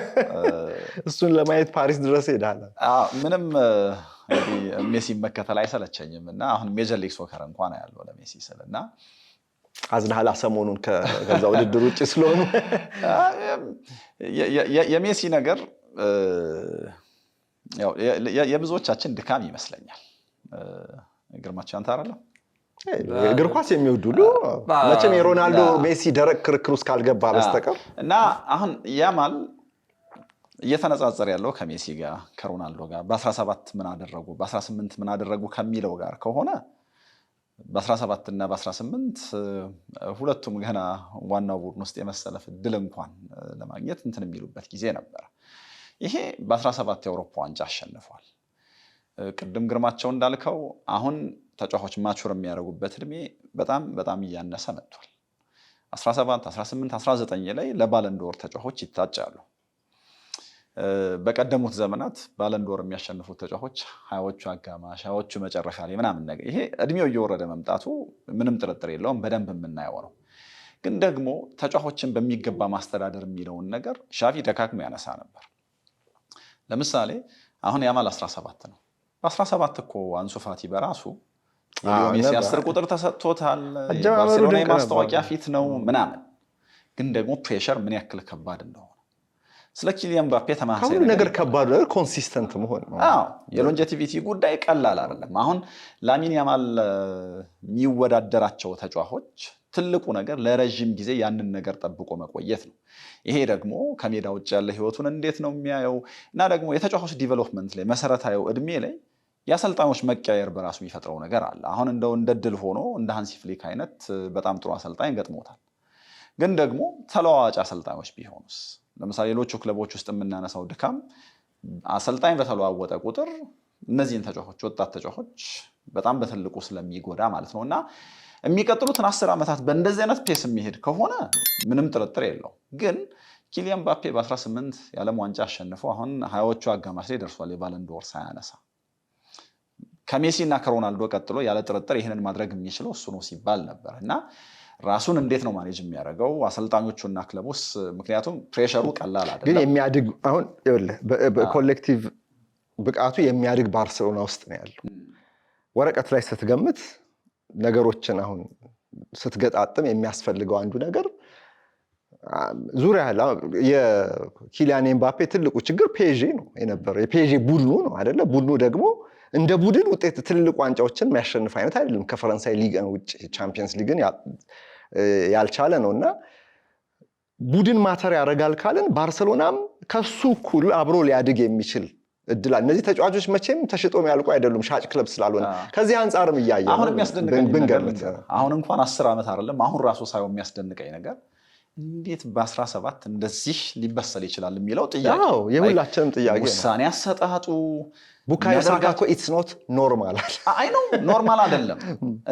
እሱን ለማየት ፓሪስ ድረስ ሄዳለ። ምንም እንግዲህ ሜሲን መከተል አይሰለቸኝም እና አሁን ሜጀር ሊግ ሶከር እንኳን ያለው ለሜሲ ስልና አዝናላ ሰሞኑን ከዛ ውድድር ውጭ ስለሆኑ የሜሲ ነገር ያው የብዙዎቻችን ድካም ይመስለኛል። ግርማቸው አንተ አይደለም እግር ኳስ የሚወዱ መቼም የሮናልዶ ሜሲ ደረቅ ክርክር ውስጥ ካልገባ በስተቀር እና አሁን ያማል እየተነጻጸረ ያለው ከሜሲ ጋር ከሮናልዶ ጋር በ17 ምን አደረጉ በ18 ምን አደረጉ ከሚለው ጋር ከሆነ በ17 እና በ18 ሁለቱም ገና ዋናው ቡድን ውስጥ የመሰለፍ እድል እንኳን ለማግኘት እንትን የሚሉበት ጊዜ ነበር። ይሄ በ17 የአውሮፓ ዋንጫ አሸንፏል። ቅድም ግርማቸው እንዳልከው አሁን ተጫዋቾች ማቹር የሚያደርጉበት እድሜ በጣም በጣም እያነሰ መጥቷል። 17 18 19 ላይ ለባለንዶር ተጫዋቾች ይታጫሉ። በቀደሙት ዘመናት ባለንዶር የሚያሸንፉት ተጫዋቾች 20ዎቹ አጋማሽ 20ዎቹ መጨረሻ ላይ ምናምን ነገር ይሄ እድሜው እየወረደ መምጣቱ ምንም ጥርጥር የለውም፣ በደንብ የምናየው ነው። ግን ደግሞ ተጫዋቾችን በሚገባ ማስተዳደር የሚለውን ነገር ሻቪ ደካክሞ ያነሳ ነበር። ለምሳሌ አሁን ያማል 17 ነው። በ17 እኮ አንሱ ፋቲ በራሱ ሜሲ 10 ቁጥር ተሰጥቶታል። ባርሴሎና የማስታወቂያ ፊት ነው ምናምን። ግን ደግሞ ፕሬሸር ምን ያክል ከባድ እንደሆነ ስለ ኪሊያን ምባፔ ተማሳይ ነገር ከባድ ነገር ኮንሲስተንት መሆን ነው። የሎንጀቲቪቲ ጉዳይ ቀላል አይደለም። አሁን ላሚን ያማል የሚወዳደራቸው ተጫዋቾች ትልቁ ነገር ለረጅም ጊዜ ያንን ነገር ጠብቆ መቆየት ነው። ይሄ ደግሞ ከሜዳ ውጭ ያለ ህይወቱን እንዴት ነው የሚያየው እና ደግሞ የተጫዋቾች ዲቨሎፕመንት ላይ መሰረታዊ እድሜ ላይ የአሰልጣኞች መቀየር በራሱ የሚፈጥረው ነገር አለ። አሁን እንደው እንደ ድል ሆኖ እንደ ሃንሲ ፍሊክ አይነት በጣም ጥሩ አሰልጣኝ ገጥሞታል። ግን ደግሞ ተለዋዋጭ አሰልጣኞች ቢሆኑስ? ለምሳሌ ሌሎቹ ክለቦች ውስጥ የምናነሳው ድካም አሰልጣኝ በተለዋወጠ ቁጥር እነዚህን ተጫዋቾች ወጣት ተጫዋቾች በጣም በትልቁ ስለሚጎዳ ማለት ነው። እና የሚቀጥሉትን 10 ዓመታት በእንደዚህ አይነት ፔስ የሚሄድ ከሆነ ምንም ጥርጥር የለው። ግን ኪሊያን ምባፔ በ18 የዓለም ዋንጫ አሸንፎ አሁን 20ዎቹ አጋማሽ ላይ ደርሷል የባለንዶር ሳያነሳ። ከሜሲ እና ከሮናልዶ ቀጥሎ ያለ ጥርጥር ይህንን ማድረግ የሚችለው እሱ ነው ሲባል ነበር። እና ራሱን እንዴት ነው ማኔጅ የሚያደርገው አሰልጣኞቹና ክለቡስ? ምክንያቱም ፕሬሸሩ ቀላል አይደለም። ግን የሚያድግ አሁን በኮሌክቲቭ ብቃቱ የሚያድግ ባርሴሎና ውስጥ ነው ያለው። ወረቀት ላይ ስትገምት ነገሮችን አሁን ስትገጣጥም የሚያስፈልገው አንዱ ነገር ዙሪያ የኪሊያን ምባፔ ትልቁ ችግር ፔዤ ነው የነበረው። የፔዤ ቡድኑ ነው አይደለ? ቡድኑ ደግሞ እንደ ቡድን ውጤት ትልልቅ ዋንጫዎችን የሚያሸንፍ አይነት አይደለም። ከፈረንሳይ ሊግ ውጭ ቻምፒየንስ ሊግን ያልቻለ ነው። እና ቡድን ማተር ያደርጋል ካልን ባርሴሎናም ከሱ እኩል አብሮ ሊያድግ የሚችል እድል አለ። እነዚህ ተጫዋቾች መቼም ተሽጦ የሚያልቁ አይደሉም፣ ሻጭ ክለብ ስላልሆነ ከዚህ አንጻርም እያየ አሁን የሚያስደንቀኝ ነገር አሁን እንኳን 10 ዓመት አይደለም አሁን ራሱ ሳይሆን የሚያስደንቀኝ ነገር እንዴት በ17 እንደዚህ ሊበሰል ይችላል የሚለው ጥያቄ የሁላችንም ጥያቄ ነው። ውሳኔ አሰጣጡ ቡካዮ ሳካ እኮ ኢትስ ኖት ኖርማል አይ ነው ኖርማል አይደለም።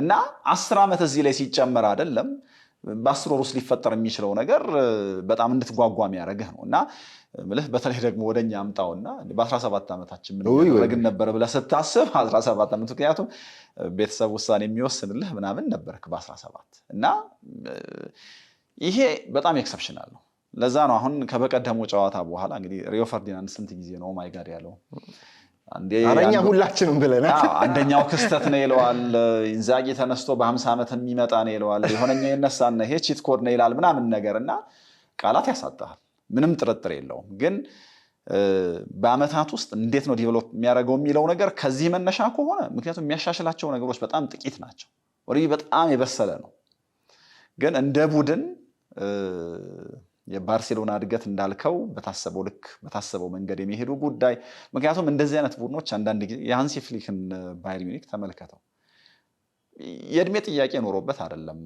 እና 10 ዓመት እዚህ ላይ ሲጨመር አይደለም በ10 ወር ውስጥ ሊፈጠር የሚችለው ነገር በጣም እንድትጓጓ የሚያደርግህ ነው። እና ምልህ በተለይ ደግሞ ወደኛ አምጣውና በ17 ዓመታችን ምን ያደረግን ነበር ብለህ ስታስብ 17 ዓመት ምክንያቱም ቤተሰብ ውሳኔ የሚወስንልህ ምናምን ነበርክ በ17 እና ይሄ በጣም ኤክሰፕሽናል ነው። ለዛ ነው አሁን ከበቀደሙ ጨዋታ በኋላ እንግዲህ ሪዮ ፈርዲናንድ ስንት ጊዜ ነው ማይ ጋድ ያለው አረኛ ሁላችንም ብለናል። አንደኛው ክስተት ነው ይለዋል። ኢንዛጊ ተነስቶ በ50 ዓመት የሚመጣ ነው ይለዋል። የሆነኛው ይነሳና ይሄ ቺት ኮድ ነው ይላል ምናምን ነገር እና ቃላት ያሳጣል። ምንም ጥርጥር የለውም። ግን በአመታት ውስጥ እንዴት ነው ዲቨሎፕ የሚያደርገው የሚለው ነገር ከዚህ መነሻ ከሆነ ምክንያቱም የሚያሻሽላቸው ነገሮች በጣም ጥቂት ናቸው። ወሬ በጣም የበሰለ ነው። ግን እንደ ቡድን የባርሴሎና እድገት እንዳልከው በታሰበው ልክ በታሰበው መንገድ የሚሄዱ ጉዳይ ምክንያቱም እንደዚህ አይነት ቡድኖች አንዳንድ ጊዜ የሃንሲ ፍሊክን ባየር ሚኒክ ተመልከተው የእድሜ ጥያቄ ኖሮበት አይደለም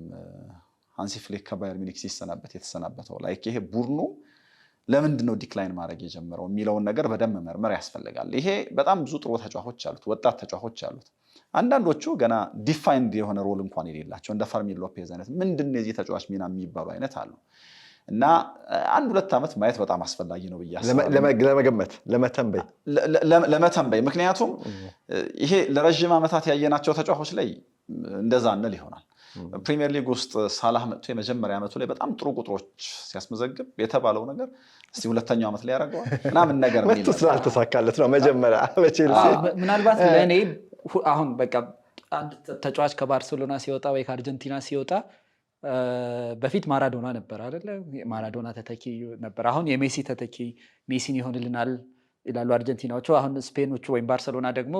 ሃንሲ ፍሊክ ከባየር ሚኒክ ሲሰናበት የተሰናበተው ላይክ ይሄ ቡድኑ ለምንድን ነው ዲክላይን ማድረግ የጀመረው የሚለውን ነገር በደንብ መመርመር ያስፈልጋል። ይሄ በጣም ብዙ ጥሩ ተጫዋቾች አሉት፣ ወጣት ተጫዋቾች አሉት። አንዳንዶቹ ገና ዲፋይንድ የሆነ ሮል እንኳን የሌላቸው እንደ ፈርሚን ሎፔዝ አይነት ምንድን ነው የዚህ ተጫዋች ሚና የሚባሉ አይነት አሉ። እና 1-2 ዓመት ማየት በጣም አስፈላጊ ነው ብዬ አስባለሁ። ለመገመት ለመተንበይ ምክንያቱም ይሄ ለረጅም ዓመታት ያየናቸው ተጫዋቾች ላይ እንደዛ እንል ይሆናል። ፕሪሚየር ሊግ ውስጥ ሳላህ መጥቶ የመጀመሪያ ዓመቱ ላይ በጣም ጥሩ ቁጥሮች ሲያስመዘግብ የተባለው ነገር እስቲ ሁለተኛው ዓመት ላይ ያደርገዋል ምናምን ነገር መጥቶ ስላልተሳካለት ነው መጀመሪያ በቼልሲ። ምናልባት ለእኔ አሁን በቃ አንድ ተጫዋች ከባርሴሎና ሲወጣ ወይ ከአርጀንቲና ሲወጣ በፊት ማራዶና ነበር አይደለ? ማራዶና ተተኪ ነበር። አሁን የሜሲ ተተኪ ሜሲን ይሆንልናል ይላሉ አርጀንቲናዎቹ። አሁን ስፔኖቹ ወይም ባርሴሎና ደግሞ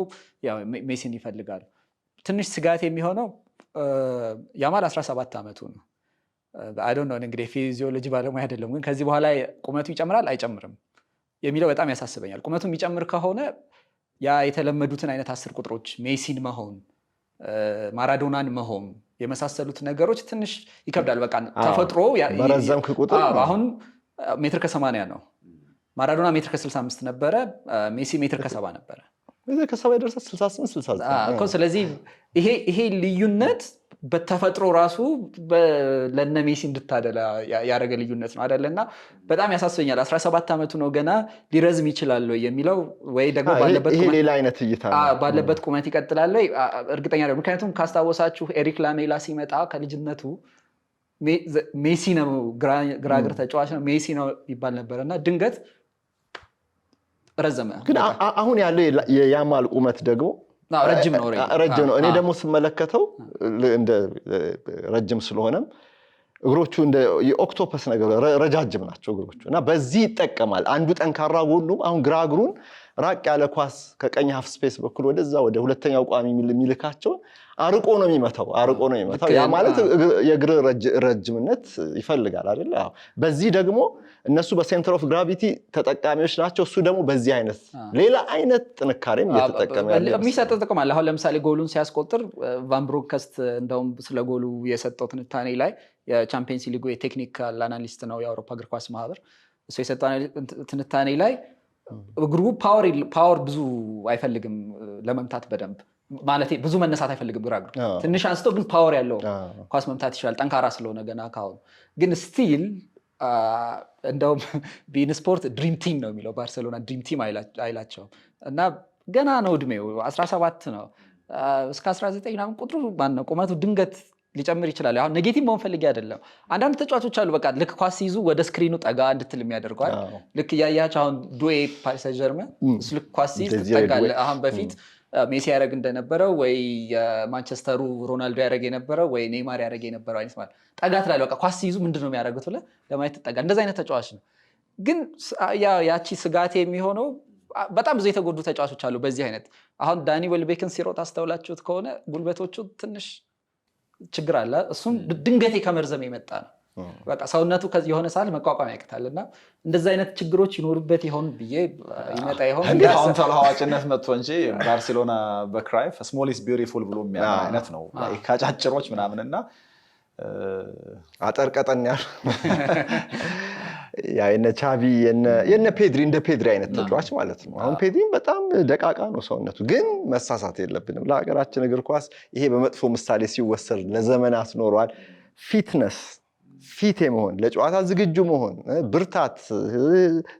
ያው ሜሲን ይፈልጋሉ። ትንሽ ስጋት የሚሆነው ያማል 17 ዓመቱ ነው። አይ ዶንት ኖ እንግዲህ ፊዚዮሎጂ ባለሙያ አይደለም፣ ግን ከዚህ በኋላ ቁመቱ ይጨምራል አይጨምርም የሚለው በጣም ያሳስበኛል። ቁመቱ የሚጨምር ከሆነ ያ የተለመዱትን አይነት 10 ቁጥሮች ሜሲን መሆን ማራዶናን መሆን የመሳሰሉት ነገሮች ትንሽ ይከብዳል። በቃ ተፈጥሮ በረዘምክ ቁጥር አሁን ሜትር ከ80 ነው። ማራዶና ሜትር ከ65 ነበረ፣ ሜሲ ሜትር ከ70 ነበረ። ከ70 ይደርሳል 68 69። ስለዚህ ይሄ ልዩነት በተፈጥሮ ራሱ ለነ ሜሲ እንድታደላ ያደረገ ልዩነት ነው አይደለ? እና በጣም ያሳስበኛል። 17 ዓመቱ ነው ገና ሊረዝም ይችላል ወይ ወይ ደግሞ ሌላ አይነት እይታ ባለበት ቁመት ይቀጥላል ወይ እርግጠኛ አይደለም። ምክንያቱም ካስታወሳችሁ ኤሪክ ላሜላ ሲመጣ ከልጅነቱ ሜሲ ነው ግራግር ተጫዋች ነው ሜሲ ነው ይባል ነበር እና ድንገት ረዘመ። ግን አሁን ያለው የያማል ቁመት ደግሞ ረጅም ነው። እኔ ደግሞ ስመለከተው እንደ ረጅም ስለሆነም እግሮቹ እንደ የኦክቶፐስ ነገር ረጃጅም ናቸው እግሮቹ እና በዚህ ይጠቀማል። አንዱ ጠንካራ ጎኑም አሁን ግራ እግሩን ራቅ ያለ ኳስ ከቀኝ ሀፍ ስፔስ በኩል ወደዛ ወደ ሁለተኛው ቋሚ የሚልካቸውን አርቆ ነው የሚመታው ያ ማለት የእግር ረጅምነት ይፈልጋል አይደል? በዚህ ደግሞ እነሱ በሴንተር ኦፍ ግራቪቲ ተጠቃሚዎች ናቸው። እሱ ደግሞ በዚህ አይነት ሌላ አይነት ጥንካሬም እየተጠቀመ ያለ የሚሰጥ ጥቅም አለ። አሁን ለምሳሌ ጎሉን ሲያስቆጥር ቫን ብሮንከስት እንደውም ስለ ጎሉ የሰጠው ትንታኔ ላይ የቻምፒየንስ ሊጉ የቴክኒካል አናሊስት ነው የአውሮፓ እግር ኳስ ማህበር። እሱ የሰጠው ትንታኔ ላይ እግሩ ፓወር ብዙ አይፈልግም ለመምታት በደንብ ማለት ብዙ መነሳት አይፈልግም። ግራ እግሩ ትንሽ አንስቶ ግን ፓወር ያለው ኳስ መምታት ይችላል፣ ጠንካራ ስለሆነ ገና ካሁን ግን ስቲል እንደውም ቢን ስፖርት ድሪም ቲም ነው የሚለው ባርሴሎና ድሪም ቲም አይላቸውም። እና ገና ነው እድሜው 17 ነው። እስከ 19 ምናምን ቁጥሩ ማነው ቁመቱ ድንገት ሊጨምር ይችላል። አሁን ኔጌቲቭ መሆን ፈልጌ አይደለም። አንዳንድ ተጫዋቾች አሉ በቃ ልክ ኳስ ሲይዙ ወደ ስክሪኑ ጠጋ እንድትል የሚያደርገዋል። ልክ እያያቸው አሁን ዱዌ ፓሪስ ሰን ጀርመን እሱ ልክ ኳስ ሲይዝ ትጠጋለህ። አሁን በፊት ሜሲ ያደረግ እንደነበረው ወይ የማንቸስተሩ ሮናልዶ ያደረግ የነበረው ወይ ኔይማር ያደረግ የነበረው አይነት ማለት ጠጋ ትላለህ። በቃ ኳስ ሲይዙ ምንድን ነው የሚያደርጉት ብለህ ለማየት ትጠጋ። እንደዚ አይነት ተጫዋች ነው። ግን ያቺ ስጋቴ የሚሆነው በጣም ብዙ የተጎዱ ተጫዋቾች አሉ በዚህ አይነት። አሁን ዳኒ ዌልቤክን ሲሮጥ አስተውላችሁት ከሆነ ጉልበቶቹ ትንሽ ችግር አለ። እሱም ድንገቴ ከመርዘም የመጣ ነው። በቃ ሰውነቱ የሆነ ሰዓት መቋቋም ያቅታል። እና እንደዚህ አይነት ችግሮች ይኖሩበት ይሆን ብዬ ይመጣ ይሆን አሁን ተለዋዋጭነት መጥቶ እንጂ ባርሴሎና በክራይፍ ስሞል ኢዝ ቢዩቲፉል ብሎ የሚያምን አይነት ነው ከጫጭሮች ምናምንና አጠር ቀጠን ያሉ የነ ቻቪ የነ ፔድሪ እንደ ፔድሪ አይነት ተጫዋች ማለት ነው። አሁን ፔድሪም በጣም ደቃቃ ነው ሰውነቱ። ግን መሳሳት የለብንም ለሀገራችን እግር ኳስ ይሄ በመጥፎ ምሳሌ ሲወሰድ ለዘመናት ኖሯል። ፊትነስ ፊት የመሆን ለጨዋታ ዝግጁ መሆን፣ ብርታት፣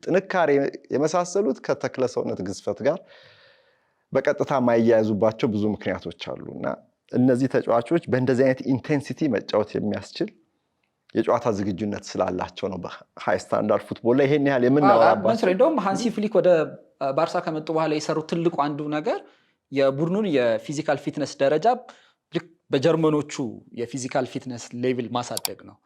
ጥንካሬ የመሳሰሉት ከተክለ ሰውነት ግዝፈት ጋር በቀጥታ ማያያዙባቸው ብዙ ምክንያቶች አሉና እነዚህ ተጫዋቾች በእንደዚህ አይነት ኢንቴንሲቲ መጫወት የሚያስችል የጨዋታ ዝግጁነት ስላላቸው ነው በሃይ ስታንዳርድ ፉትቦል ላይ ይሄን ያህል የምናወራባቸው። እንደውም ሃንሲ ፍሊክ ወደ ባርሳ ከመጡ በኋላ የሰሩት ትልቁ አንዱ ነገር የቡድኑን የፊዚካል ፊትነስ ደረጃ ልክ በጀርመኖቹ የፊዚካል ፊትነስ ሌቭል ማሳደግ ነው።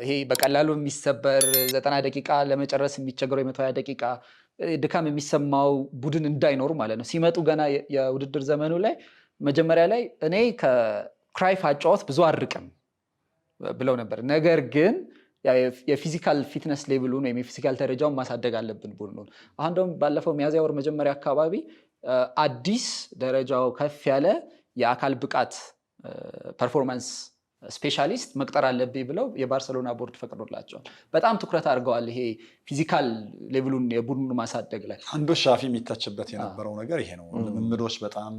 ይሄ በቀላሉ የሚሰበር 90 ደቂቃ ለመጨረስ የሚቸገረው የ120 ደቂቃ ድካም የሚሰማው ቡድን እንዳይኖሩ ማለት ነው። ሲመጡ ገና የውድድር ዘመኑ ላይ መጀመሪያ ላይ እኔ ከክራይፍ አጫወት ብዙ አርቅም ብለው ነበር። ነገር ግን የፊዚካል ፊትነስ ሌቭሉን ወይም የፊዚካል ደረጃውን ማሳደግ አለብን ቡድኑን። አሁን ደግሞ ባለፈው ሚያዝያ ወር መጀመሪያ አካባቢ አዲስ ደረጃው ከፍ ያለ የአካል ብቃት ፐርፎርማንስ ስፔሻሊስት መቅጠር አለብኝ ብለው የባርሰሎና ቦርድ ፈቅዶላቸዋል። በጣም ትኩረት አድርገዋል ይሄ ፊዚካል ሌቭሉን የቡድኑ ማሳደግ ላይ። አንዱ ሻፊ የሚታችበት የነበረው ነገር ይሄ ነው። ልምምዶች በጣም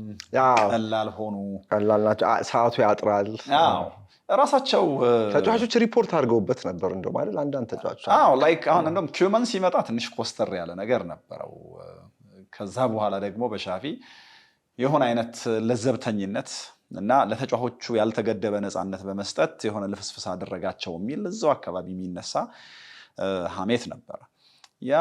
ቀላል ሆኑ። ቀላል ናቸው፣ ሰዓቱ ያጥራል። ራሳቸው ተጫዋቾች ሪፖርት አድርገውበት ነበር እንደውም አይደል? አንዳንድ ተጫዋቾች ላይክ አሁን እንደውም ኪውመን ሲመጣ ትንሽ ኮስተር ያለ ነገር ነበረው። ከዛ በኋላ ደግሞ በሻፊ የሆነ አይነት ለዘብተኝነት እና ለተጫዋቾቹ ያልተገደበ ነፃነት በመስጠት የሆነ ልፍስፍስ አደረጋቸው የሚል እዛው አካባቢ የሚነሳ ሐሜት ነበር። ያ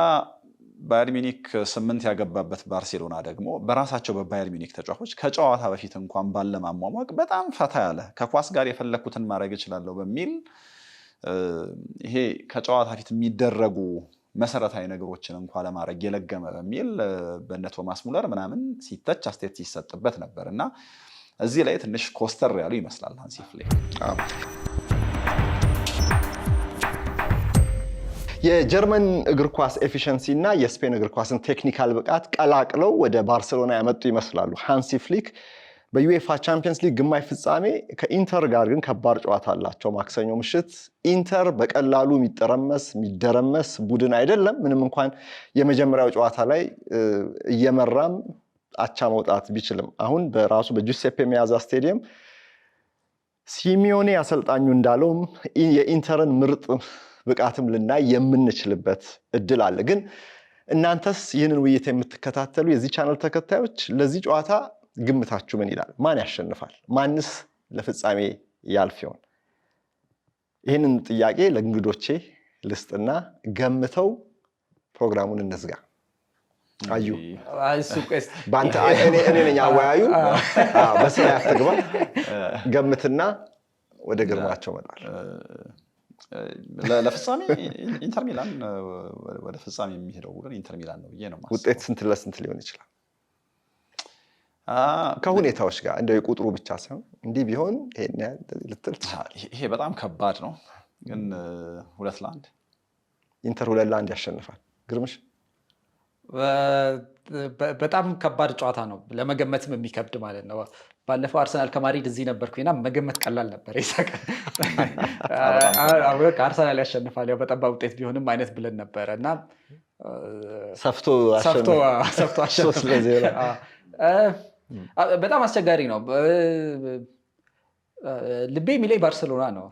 ባየር ሚኒክ 8 ያገባበት ባርሴሎና ደግሞ በራሳቸው በባየር ሚኒክ ተጫዋቾች ከጨዋታ በፊት እንኳን ባለማሟሟቅ በጣም ፈታ ያለ ከኳስ ጋር የፈለኩትን ማድረግ እችላለሁ በሚል ይሄ ከጨዋታ ፊት የሚደረጉ መሰረታዊ ነገሮችን እንኳን ለማድረግ የለገመ በሚል በነ ቶማስ ሙለር ምናምን ሲተች አስተያየት ሲሰጥበት ነበር እና እዚህ ላይ ትንሽ ኮስተር ያሉ ይመስላል ሃንሲ ፍሊክ። የጀርመን እግር ኳስ ኤፊሽንሲ እና የስፔን እግር ኳስን ቴክኒካል ብቃት ቀላቅለው ወደ ባርሴሎና ያመጡ ይመስላሉ ሃንሲ ፍሊክ። በዩኤፋ ቻምፒየንስ ሊግ ግማሽ ፍጻሜ ከኢንተር ጋር ግን ከባድ ጨዋታ አላቸው ማክሰኞ ምሽት። ኢንተር በቀላሉ የሚደረመስ ቡድን አይደለም። ምንም እንኳን የመጀመሪያው ጨዋታ ላይ እየመራም አቻ መውጣት ቢችልም አሁን በራሱ በጁሴፔ ሜአዛ ስቴዲየም ሲሚዮኔ አሰልጣኙ እንዳለውም የኢንተርን ምርጥ ብቃትም ልናይ የምንችልበት እድል አለ። ግን እናንተስ ይህንን ውይይት የምትከታተሉ የዚህ ቻናል ተከታዮች ለዚህ ጨዋታ ግምታችሁ ምን ይላል? ማን ያሸንፋል? ማንስ ለፍጻሜ ያልፍ ይሆን? ይህንን ጥያቄ ለእንግዶቼ ልስጥና ገምተው ፕሮግራሙን እንዝጋ። አዩ ባንተ እኔ ነኝ አወያዩ። በስራ ያትግባ። ገምትና ወደ ግርማቸው መጣል። ለፍጻሜ ኢንተር ሚላን ወደ ፍጻሜ የሚሄደው ቡድን ኢንተር ሚላን ነው ብዬ ነው የማስበው። ውጤት ስንት ለስንት ሊሆን ይችላል? ከሁኔታዎች ጋር እንደው የቁጥሩ ብቻ ሳይሆን እንዲህ ቢሆን ይሄን ያህል ልትል ትችላለህ። ይሄ በጣም ከባድ ነው፣ ግን 2-1 ኢንተር 2-1 ያሸንፋል። ግርምሽ በጣም ከባድ ጨዋታ ነው፣ ለመገመትም የሚከብድ ማለት ነው። ባለፈው አርሰናል ከማድሪድ እዚህ ነበርኩኝና መገመት ቀላል ነበር። ይሳቀ አርሰናል ያሸንፋል ያው በጠባብ ውጤት ቢሆንም አይነት ብለን ነበረ እና ሰፍቶ አሸንፏል። በጣም አስቸጋሪ ነው። ልቤ የሚለኝ ባርሰሎና ነው።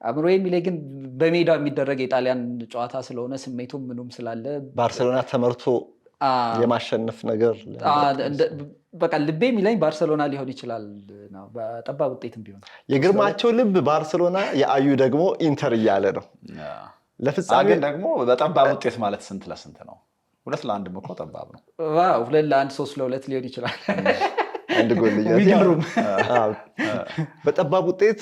አእምሮ የሚለኝ ግን በሜዳ የሚደረግ የጣሊያን ጨዋታ ስለሆነ ስሜቱም ምኑም ስላለ ባርሰሎና ተመርቶ የማሸነፍ ነገር በቃ ልቤ የሚለኝ ባርሰሎና ሊሆን ይችላል ነው፣ በጠባብ ውጤትም ቢሆን። የግርማቸው ልብ ባርሰሎና፣ የአዩ ደግሞ ኢንተር እያለ ነው። ለፍጻሜ ደግሞ በጠባብ ውጤት ማለት ስንት ለስንት ነው? 2-1 እኮ ጠባብ ነው። 2-1 3-2 ሊሆን ይችላል። አንድ ጎል በጠባብ ውጤት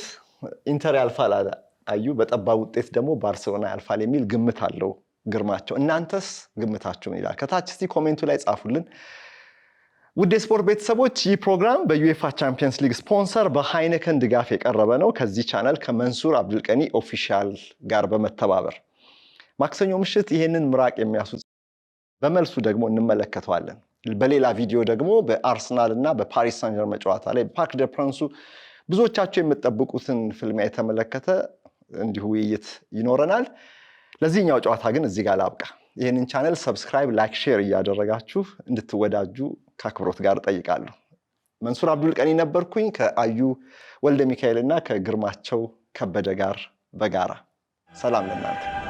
ኢንተር ያልፋል አለ አዩ። በጠባብ ውጤት ደግሞ ባርሰሎና ያልፋል የሚል ግምት አለው ግርማቸው። እናንተስ ግምታችሁን ይላል? ከታች እስቲ ኮሜንቱ ላይ ጻፉልን። ውድ የስፖርት ቤተሰቦች፣ ይህ ፕሮግራም በዩኤፋ ቻምፒየንስ ሊግ ስፖንሰር በሃይነከን ድጋፍ የቀረበ ነው። ከዚህ ቻናል ከመንሱር አብዱልቀኒ ኦፊሻል ጋር በመተባበር ማክሰኞ ምሽት ይህንን ምራቅ የሚያስወጥ በመልሱ ደግሞ እንመለከተዋለን። በሌላ ቪዲዮ ደግሞ በአርሰናል እና በፓሪስ ሳን ጀርመን ጨዋታ ላይ ፓርክ ደ ፕራንሱ ብዙዎቻቸው የምትጠብቁትን ፍልሚያ የተመለከተ እንዲሁ ውይይት ይኖረናል። ለዚህኛው ጨዋታ ግን እዚህ ጋር ላብቃ። ይህንን ቻነል ሰብስክራይብ፣ ላይክ፣ ሼር እያደረጋችሁ እንድትወዳጁ ከአክብሮት ጋር እጠይቃለሁ። መንሱር አብዱልቀኒ ነበርኩኝ ከአዩ ወልደ ሚካኤል እና ከግርማቸው ከበደ ጋር በጋራ። ሰላም ለእናንተ።